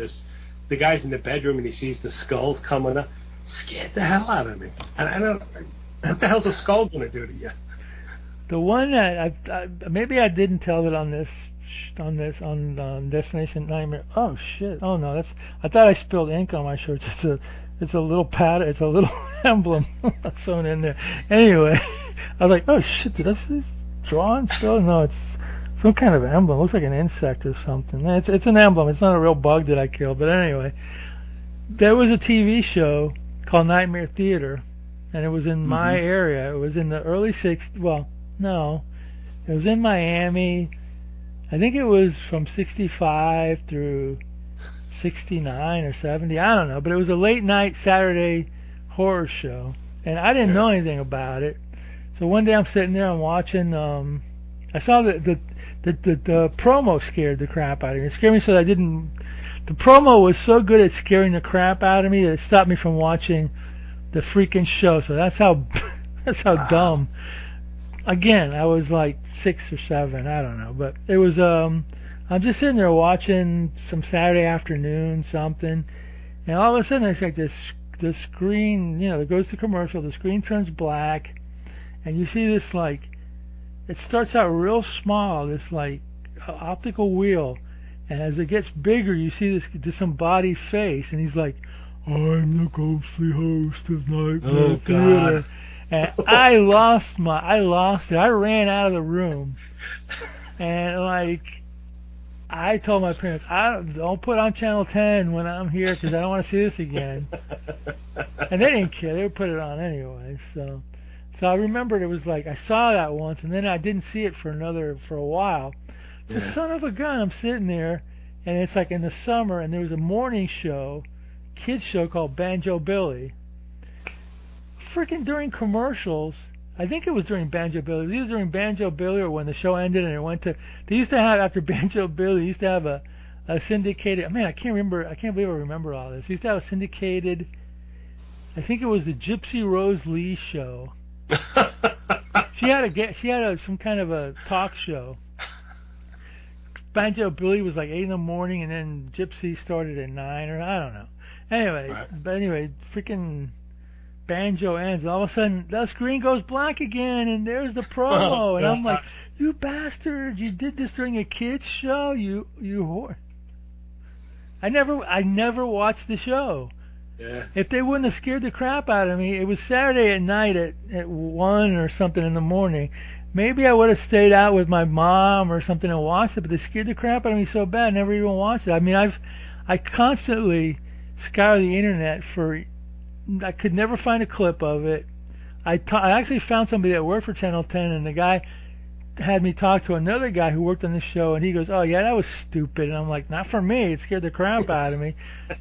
the guy's in the bedroom and he sees the skulls coming up. Scared the hell out of me. And I don't. What the hell's a skull going to do to you? The one that maybe I didn't tell it on Destination Nightmare. Oh shit! Oh no, I thought I spilled ink on my shirt. It's a little pattern. It's a little emblem sewn in there. Anyway, I was like, oh shit! Did I see this drawn still? No, it's some kind of emblem. It looks like an insect or something. It's an emblem. It's not a real bug that I killed. But anyway, there was a TV show called Nightmare Theater, and it was in my area. It was in the early 60s. Well, no, it was in Miami. I think it was from 65 through 69 or 70. I don't know, but it was a late night Saturday horror show, and I didn't know anything about it. So one day I'm sitting there and watching. I saw the promo scared the crap out of me. It scared me so that I didn't. The promo was so good at scaring the crap out of me that it stopped me from watching the freaking show. So that's how dumb. Again, I was like 6 or 7, I don't know, but it was. I'm just sitting there watching some Saturday afternoon something, and all of a sudden it's like the screen, it goes to commercial. The screen turns black, and you see this like. It starts out real small, this like optical wheel. And as it gets bigger, you see this disembodied face, and he's like, "I'm the ghostly host of Nightmare Theater." And I lost it. I ran out of the room, and like, I told my parents, "Don't put on Channel 10 when I'm here because I don't want to see this again." And they didn't care; they would put it on anyway. So I remembered it was like I saw that once, and then I didn't see it for a while. So son of a gun, I'm sitting there, and it's like in the summer, and there was a morning show, kids show called Banjo Billy. Freaking during commercials, I think it was during Banjo Billy. It was either during Banjo Billy or when the show ended and it went to. They used to have after Banjo Billy. They used to have a syndicated. Man, I can't remember. I can't believe I remember all this. They used to have a syndicated. I think it was the Gypsy Rose Lee show. She had some kind of a talk show. Banjo Billy was like 8 in the morning, and then Gypsy started at 9, or I don't know. Anyway, Right. but anyway, freaking banjo ends. All of a sudden, the screen goes black again, and there's the promo, Oh, and I'm God. like, "You bastard! You did this during a kids show, you whore!" I never watched the show. Yeah. If they wouldn't have scared the crap out of me, it was Saturday at night at 1 or something in the morning. Maybe I would have stayed out with my mom or something and watched it, but they scared the crap out of me so bad, I never even watched it. I mean, I constantly scour the internet I could never find a clip of it. I actually found somebody that worked for Channel 10, and the guy had me talk to another guy who worked on the show, and he goes, "Oh yeah, that was stupid." And I'm like, "Not for me. It scared the crap out of me."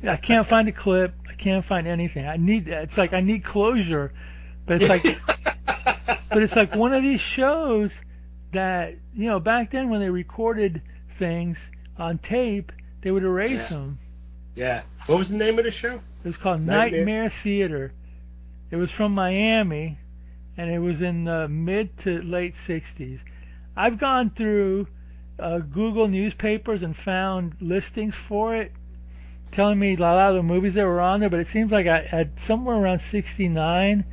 I can't find a clip. I can't find anything. I need closure, but it's like one of these shows that, you know, back then when they recorded things on tape, they would erase them. Yeah. What was the name of the show? It was called Nightmare Theater. It was from Miami, and it was in the mid to late 60s. I've gone through Google newspapers and found listings for it, telling me a lot of the movies that were on there, but it seems like at somewhere around 69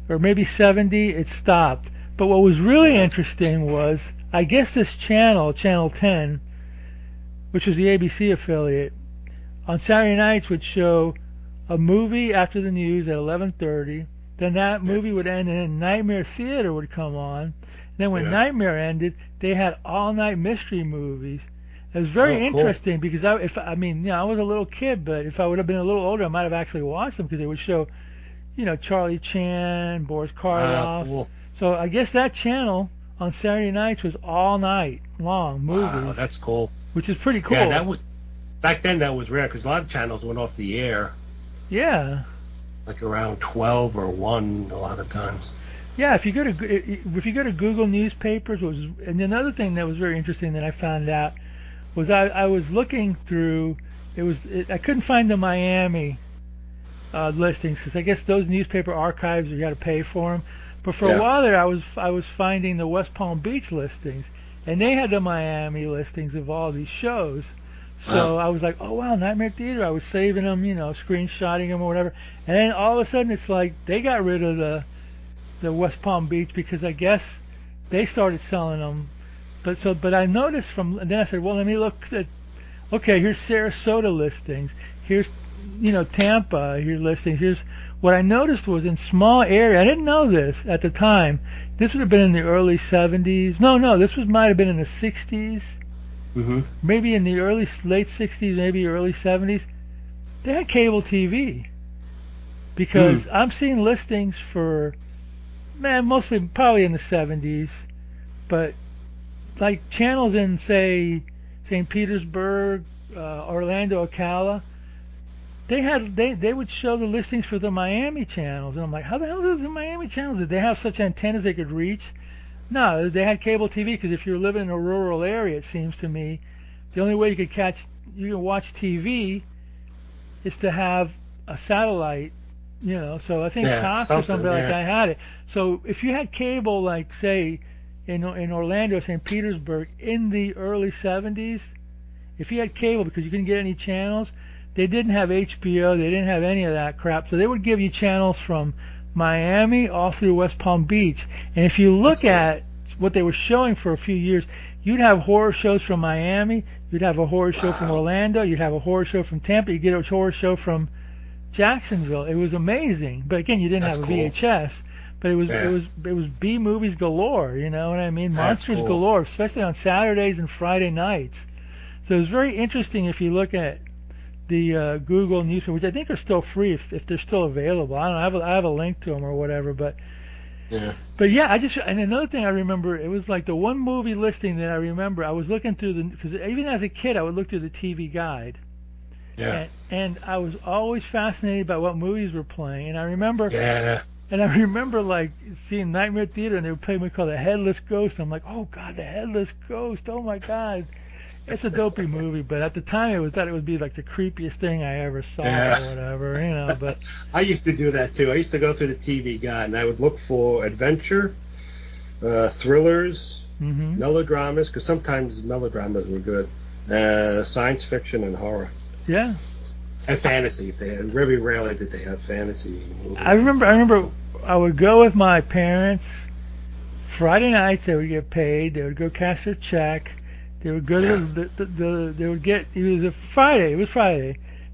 or maybe 70, it stopped. But what was really interesting was, I guess this channel 10, which was the ABC affiliate, on Saturday nights would show a movie after the news at 11:30. Then that movie would end, and then Nightmare Theater would come on. Then when Nightmare ended, they had all-night mystery movies. It was very interesting because I was a little kid, but if I would have been a little older, I might have actually watched them because they would show, you know, Charlie Chan, Boris Karloff. Cool. So I guess that channel on Saturday nights was all night long movies. Wow, that's cool. Which is pretty cool. Yeah, back then that was rare because a lot of channels went off the air. Yeah. Like around 12 or 1 a lot of times. Yeah, if you go to Google newspapers, and another thing that was very interesting that I found out was I was looking through, I couldn't find the Miami listings because I guess those newspaper archives you got to pay for them. But for a while there, I was finding the West Palm Beach listings, and they had the Miami listings of all these shows. So I was like, oh wow, Nightmare Theater. I was saving them, you know, screenshotting them or whatever. And then all of a sudden, it's like they got rid of the West Palm Beach because I guess they started selling them. But I noticed and then I said, well, let me look at. Okay, here's Sarasota listings. Here's, you know, Tampa. Here's listings. Here's what I noticed was in small area. I didn't know this at the time. This would have been in the early 70s. No, this might have been in the 60s. Mm-hmm. Maybe in the late 60s, maybe early 70s, they had cable TV. Because I'm seeing listings for, mostly probably in the 70s, but like channels in, say, St. Petersburg, Orlando, Ocala, they would show the listings for the Miami channels. And I'm like, how the hell did the Miami channels, did they have such antennas they could reach? No, they had cable TV because if you're living in a rural area, it seems to me, the only way you can watch TV is to have a satellite, you know. So I think Cox or somebody like that had it. So if you had cable, like say in Orlando, St. Petersburg, in the early 70s, if you had cable because you couldn't get any channels, they didn't have HBO, they didn't have any of that crap. So they would give you channels from Miami all through West Palm Beach. And if you look at what they were showing for a few years, you'd have horror shows from Miami, you'd have a horror show from Orlando, you'd have a horror show from Tampa, you'd get a horror show from Jacksonville. It was amazing. But again, you didn't have a VHS, but it was B movies galore, you know what I mean? Monsters galore, especially on Saturdays and Friday nights. So it was very interesting if you look at the Google newspaper, which I think are still free if they're still available. I don't know, I have a link to them or whatever, but yeah, and another thing I remember, it was like the one movie listing that I remember, I was looking through because even as a kid I would look through the TV guide. Yeah. And I was always fascinated by what movies were playing, and I remember like seeing Nightmare Theater, and they would play a movie called The Headless Ghost. I'm like, oh god, The Headless Ghost, oh my god. It's a dopey movie, but at the time I thought it would be like the creepiest thing I ever saw or whatever, you know. But I used to do that too. I used to go through the TV guide and I would look for adventure, thrillers, melodramas, because sometimes melodramas were good, science fiction and horror. Yeah. And fantasy. Very rarely did they have fantasy movies. I remember I would go with my parents. Friday nights they would get paid. They would go cash their check. They would go to they would get. It was Friday.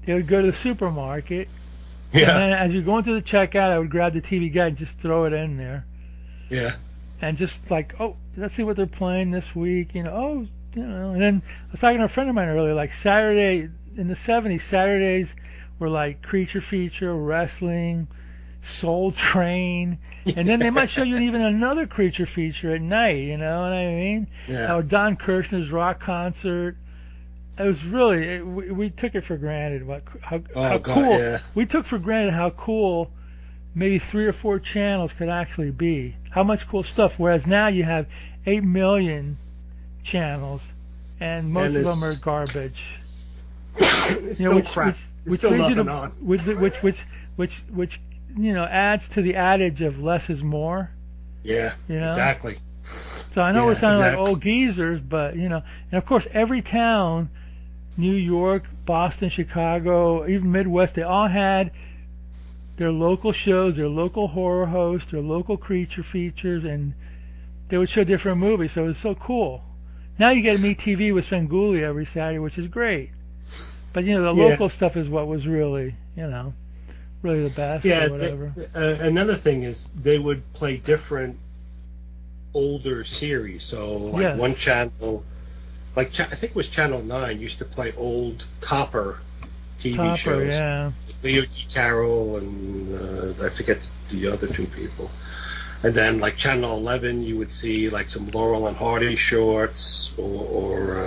They would go to the supermarket. Yeah. And then as you're going through the checkout, I would grab the TV guide and just throw it in there. Yeah. And just like, oh, let's see what they're playing this week. And then I was talking to a friend of mine earlier, like Saturday, in the 70s, Saturdays were like creature feature, wrestling, Soul Train, and then they might show you even another creature feature at night, you know what I mean? Yeah. Or Don Kirshner's rock concert. It was really, we took it for granted, how cool. Yeah. We took for granted how cool maybe 3 or 4 channels could actually be. How much cool stuff, whereas now you have 8 million channels, and most of them are garbage. It's still crap. There's still nothing on. Which adds to the adage of less is more. Yeah, exactly. So I know we're sounding like old geezers, but and of course every town, New York, Boston, Chicago, even Midwest, they all had their local shows, their local horror hosts, their local creature features, and they would show different movies. So it was so cool. Now you get to meet TV with Svengoolie every Saturday, which is great. But the local stuff is what was really, really the best. Yeah. Or whatever. Another thing is they would play different older series. So like one channel, I think it was Channel 9, used to play old Topper TV shows. Yeah. Leo T. Carroll and I forget the other 2 people. And then like Channel 11, you would see like some Laurel and Hardy shorts or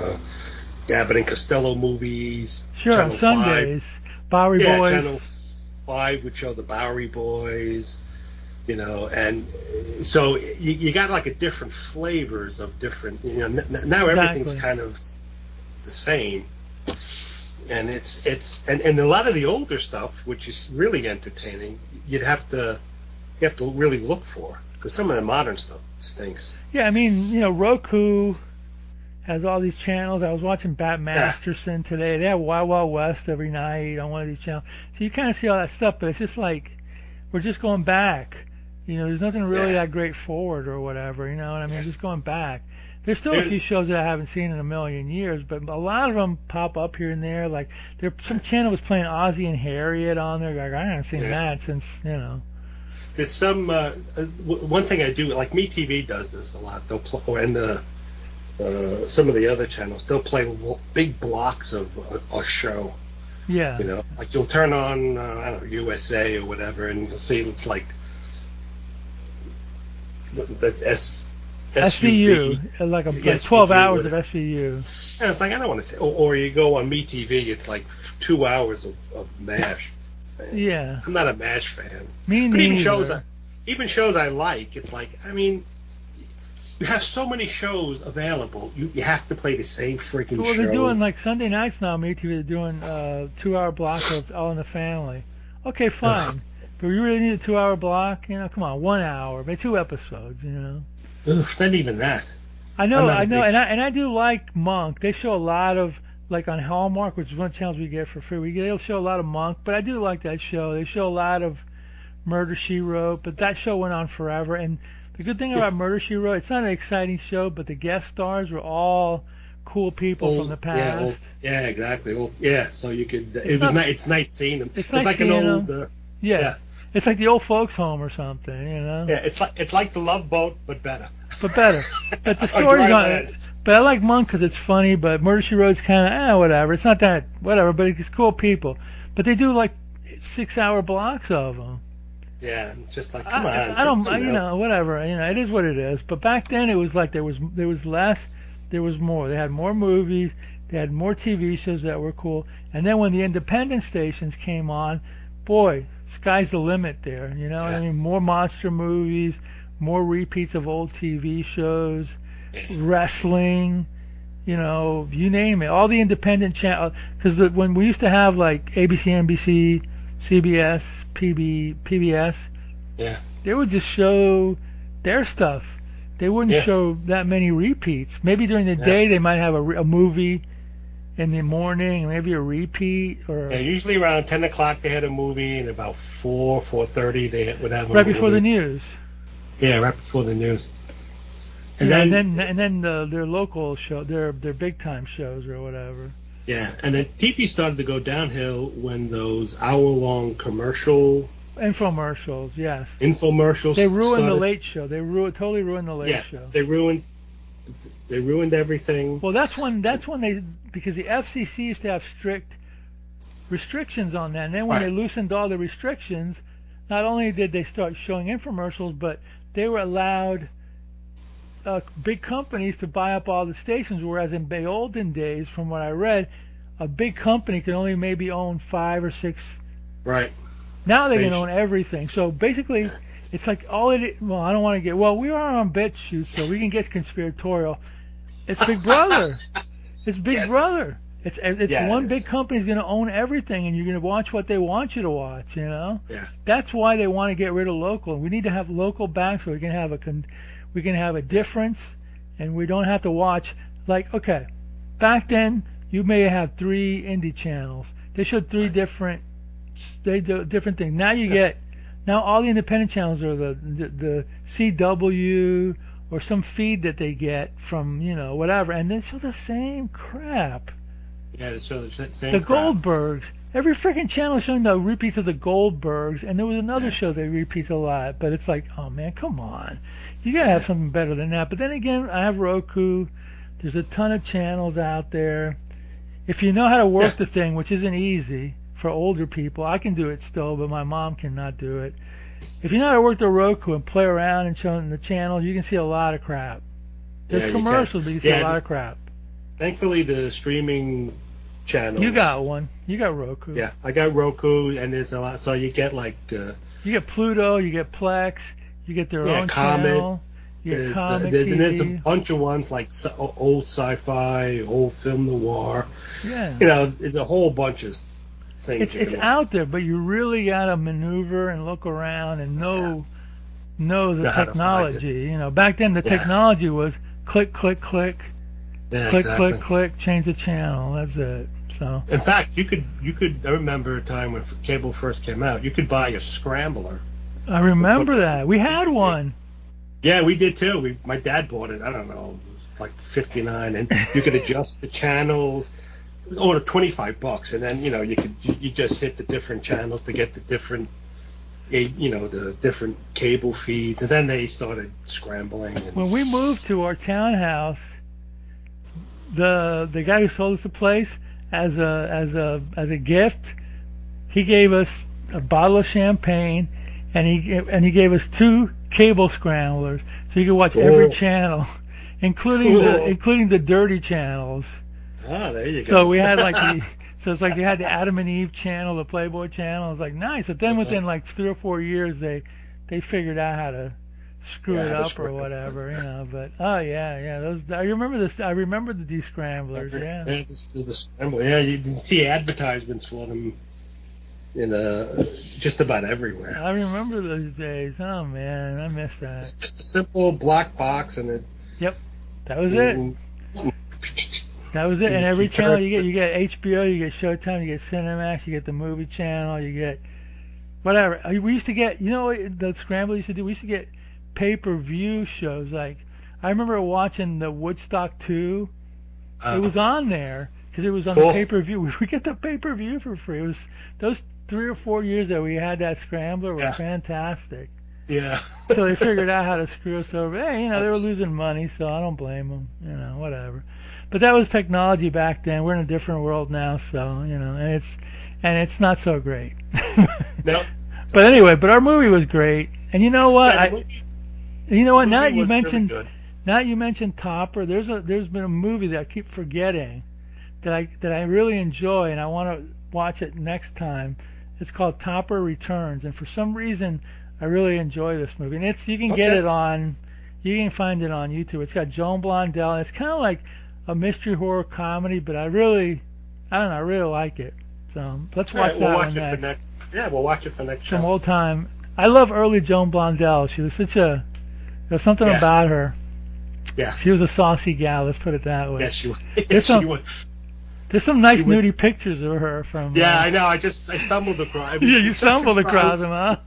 Abbott and Costello movies. Sure, Channel on Sundays, Bowery Boys. Channel 5 would show the Bowery Boys, and so you got like a different flavors of different, now everything's kind of the same. And and a lot of the older stuff, which is really entertaining, you have to really look for, because some of the modern stuff stinks. Yeah, I mean, Roku has all these channels. I was watching Bat Masterson today. They have Wild Wild West every night on one of these channels. So you kind of see all that stuff, but it's just like we're just going back. There's nothing really that great forward or whatever. You know what I mean? Just going back. There's still a few shows that I haven't seen in a million years, but a lot of them pop up here and there. Like some channel was playing Ozzie and Harriet on there. Like, I haven't seen that since There's some one thing I do, like MeTV does this a lot. They'll play, and some of the other channels, they'll play big blocks of a show. Yeah. Like you'll turn on I don't know, USA or whatever, and you'll see it's like the SVU, like 12 hours of SVU. And it's like, I don't want to say, or you go on MeTV, it's like 2 hours of MASH. Yeah. I'm not a MASH fan. Me but neither. even shows I like, it's like, I mean, you have so many shows available, you have to play the same freaking show. Well, they're doing like Sunday nights now, MeTV, they're doing 2-hour block of All in the Family. Okay, fine. But you really need a 2-hour block? Come on, 1 hour, maybe 2 episodes, Ugh, not even that. I know, and I do like Monk. They show a lot of, like on Hallmark, which is one of the channels we get for free. They'll show a lot of Monk, but I do like that show. They show a lot of Murder, She Wrote, but that show went on forever. And the good thing about Murder, She Wrote, it's not an exciting show, but the guest stars were all cool people from the past. Yeah, exactly. So you could. It's nice seeing them. It's nice like an old. Yeah. It's like the old folks' home or something, Yeah, it's like the Love Boat, but better. But the story's on it. But I like Monk because it's funny. But Murder She Wrote's kind of whatever. It's not that whatever, but it's cool people. But they do like 6-hour blocks of them. Yeah, it's just like, come on. I don't, whatever. It is what it is. But back then it was like there was less, there was more. They had more movies. They had more TV shows that were cool. And then when the independent stations came on, boy, sky's the limit there. You know what I mean? More monster movies, more repeats of old TV shows, wrestling, you name it. All the independent channels. Because when we used to have like ABC, NBC, CBS, PBS, they would just show their stuff. They wouldn't show that many repeats. Maybe during the day they might have a movie in the morning, maybe a repeat, or usually around 10 o'clock they had a movie, and about 4:30 they would have a right movie. before the news. Yeah, right before the news. And yeah, then and then their local show, their big time shows or whatever. Yeah, and then TV started to go downhill when those hour-long infomercials. Yes. Infomercials. They ruined started. the Late Show. They totally ruined the Late Show. They ruined everything. Well, that's when they, because the FCC used to have strict restrictions on that, and then when they loosened all the restrictions, not only did they start showing infomercials, but they were allowed big companies to buy up all the stations, whereas in the olden days, from what I read, a big company could only maybe own 5 or 6. Right. Now they can own everything. So basically, it's like all it is. Well, I don't want to get. Well, we are on BitChute, so we can get conspiratorial. It's Big Brother. It's Big Brother. It's one big company's going to own everything, and you're going to watch what they want you to watch. You know. Yeah. That's why they want to get rid of local. We need to have local back so we can have a difference, and we don't have to watch like, okay, back then you may have 3 indie channels. They showed 3 different. They do different things. Now all the independent channels are the CW or some feed that they get from whatever, and they show the same crap. Yeah, they show the same. The crap. Goldbergs. Every freaking channel is showing the repeats of the Goldbergs, and there was another show that repeats a lot. But it's like, oh man, come on, you gotta have something better than that. But then again, I have Roku. There's a ton of channels out there. If you know how to work the thing, which isn't easy for older people, I can do it still, but my mom cannot do it. If you know how to work the Roku and play around and show the channels, you can see a lot of crap. There's commercials, but you see a lot of crap. Thankfully, the streaming channels. You got one. You got Roku. Yeah, I got Roku, and there's a lot. So you get like. You get Pluto. You get Plex. You get their own Comet. channel. You get Comet TV. And there's a bunch of ones like old sci-fi, old film noir. Yeah. There's a whole bunch of things. It's out there, but you really gotta maneuver and look around and know the technology. Back then the technology was click, click, click, click, click, click, change the channel. That's it. So. In fact, you could. I remember a time when cable first came out. You could buy a scrambler. I remember that. We had one. Yeah, we did too. My dad bought it. I don't know, like $59, and you could adjust the channels. Or $25, and then you just hit the different channels to get the different the different cable feeds, and then they started scrambling. When we moved to our townhouse, the guy who sold us the place as a gift, he gave us a bottle of champagne, and he gave us 2 cable scramblers, so you could watch every channel, including the dirty channels. Ah, there you go. So we had so it's like you had the Adam and Eve channel, the Playboy channel. It was like nice. But then within like 3 or 4 years, they figured out how to screw it up or whatever, But those I remember this. I remember the descramblers. Yeah. The scrambler. Yeah, you can see advertisements for them in just about everywhere. I remember those days. Oh man, I miss that. It's just a simple black box, and it. Yep, that was it. That was it. And every channel you get HBO, you get Showtime, you get Cinemax, you get the movie channel, you get whatever. We used to get, the scramble used to do. We used to get pay-per-view shows. Like I remember watching the Woodstock 2. It was on there because it was on the pay-per-view. We get the pay-per-view for free. It was those 3 or 4 years that we had that scrambler were fantastic. Yeah. So they figured out how to screw us over. Hey, they were losing money, so I don't blame them. Whatever. But that was technology back then. We're in a different world now, so and it's not so great. No. But anyway, but our movie was great. And you know what? Now that you mentioned Topper, there's been a movie that I keep forgetting that I really enjoy, and I want to watch it next time. It's called Topper Returns, and for some reason I really enjoy this movie. And you can get it on, you can find it on YouTube. It's got Joan Blondell, and it's kind of like a mystery horror comedy, but I really like it. So let's watch that one next. We'll watch it for next Some old time. I love early Joan Blondell. She was there was something about her. Yeah. She was a saucy gal, let's put it that way. Yes, she was. There's some nice nudie pictures of her from. Yeah, I know. I stumbled across. Yeah, you stumbled across them, huh?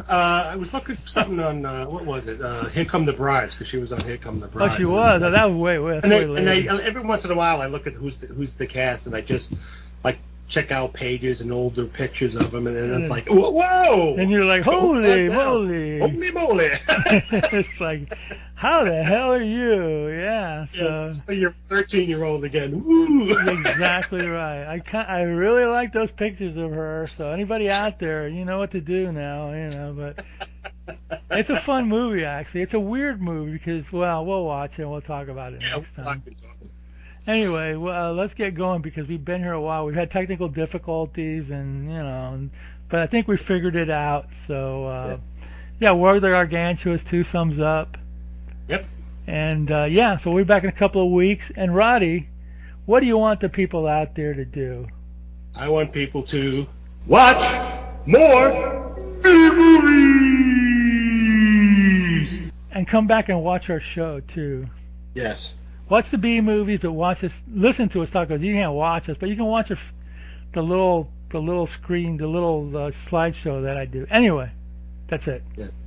I was looking for something on what was it? Here Come the Brides, because she was on Here Come the Brides. Oh, she was. Oh, that was way later. Every once in a while I look at who's the cast, and I just like check out pages and older pictures of them, and then it's like, whoa! And you're like, holy moly! Holy moly! It's like, how the hell are you? Yeah. So you're 13-year-old again. Woo! Exactly right. I really like those pictures of her. So anybody out there, you know what to do now. But it's a fun movie actually. It's a weird movie because we'll watch it and we'll talk about it next time. Anyway, let's get going because we've been here a while. We've had technical difficulties, and but I think we figured it out. So yeah, War of the Gargantuas, 2 thumbs up. Yep. And so we'll be back in a couple of weeks. And Roddy, what do you want the people out there to do? I want people to watch more movies and come back and watch our show too. Yes. Watch the B movies, but listen to us talk. Because you can't watch us, but you can watch the little screen, the little slideshow that I do. Anyway, that's it. Yes.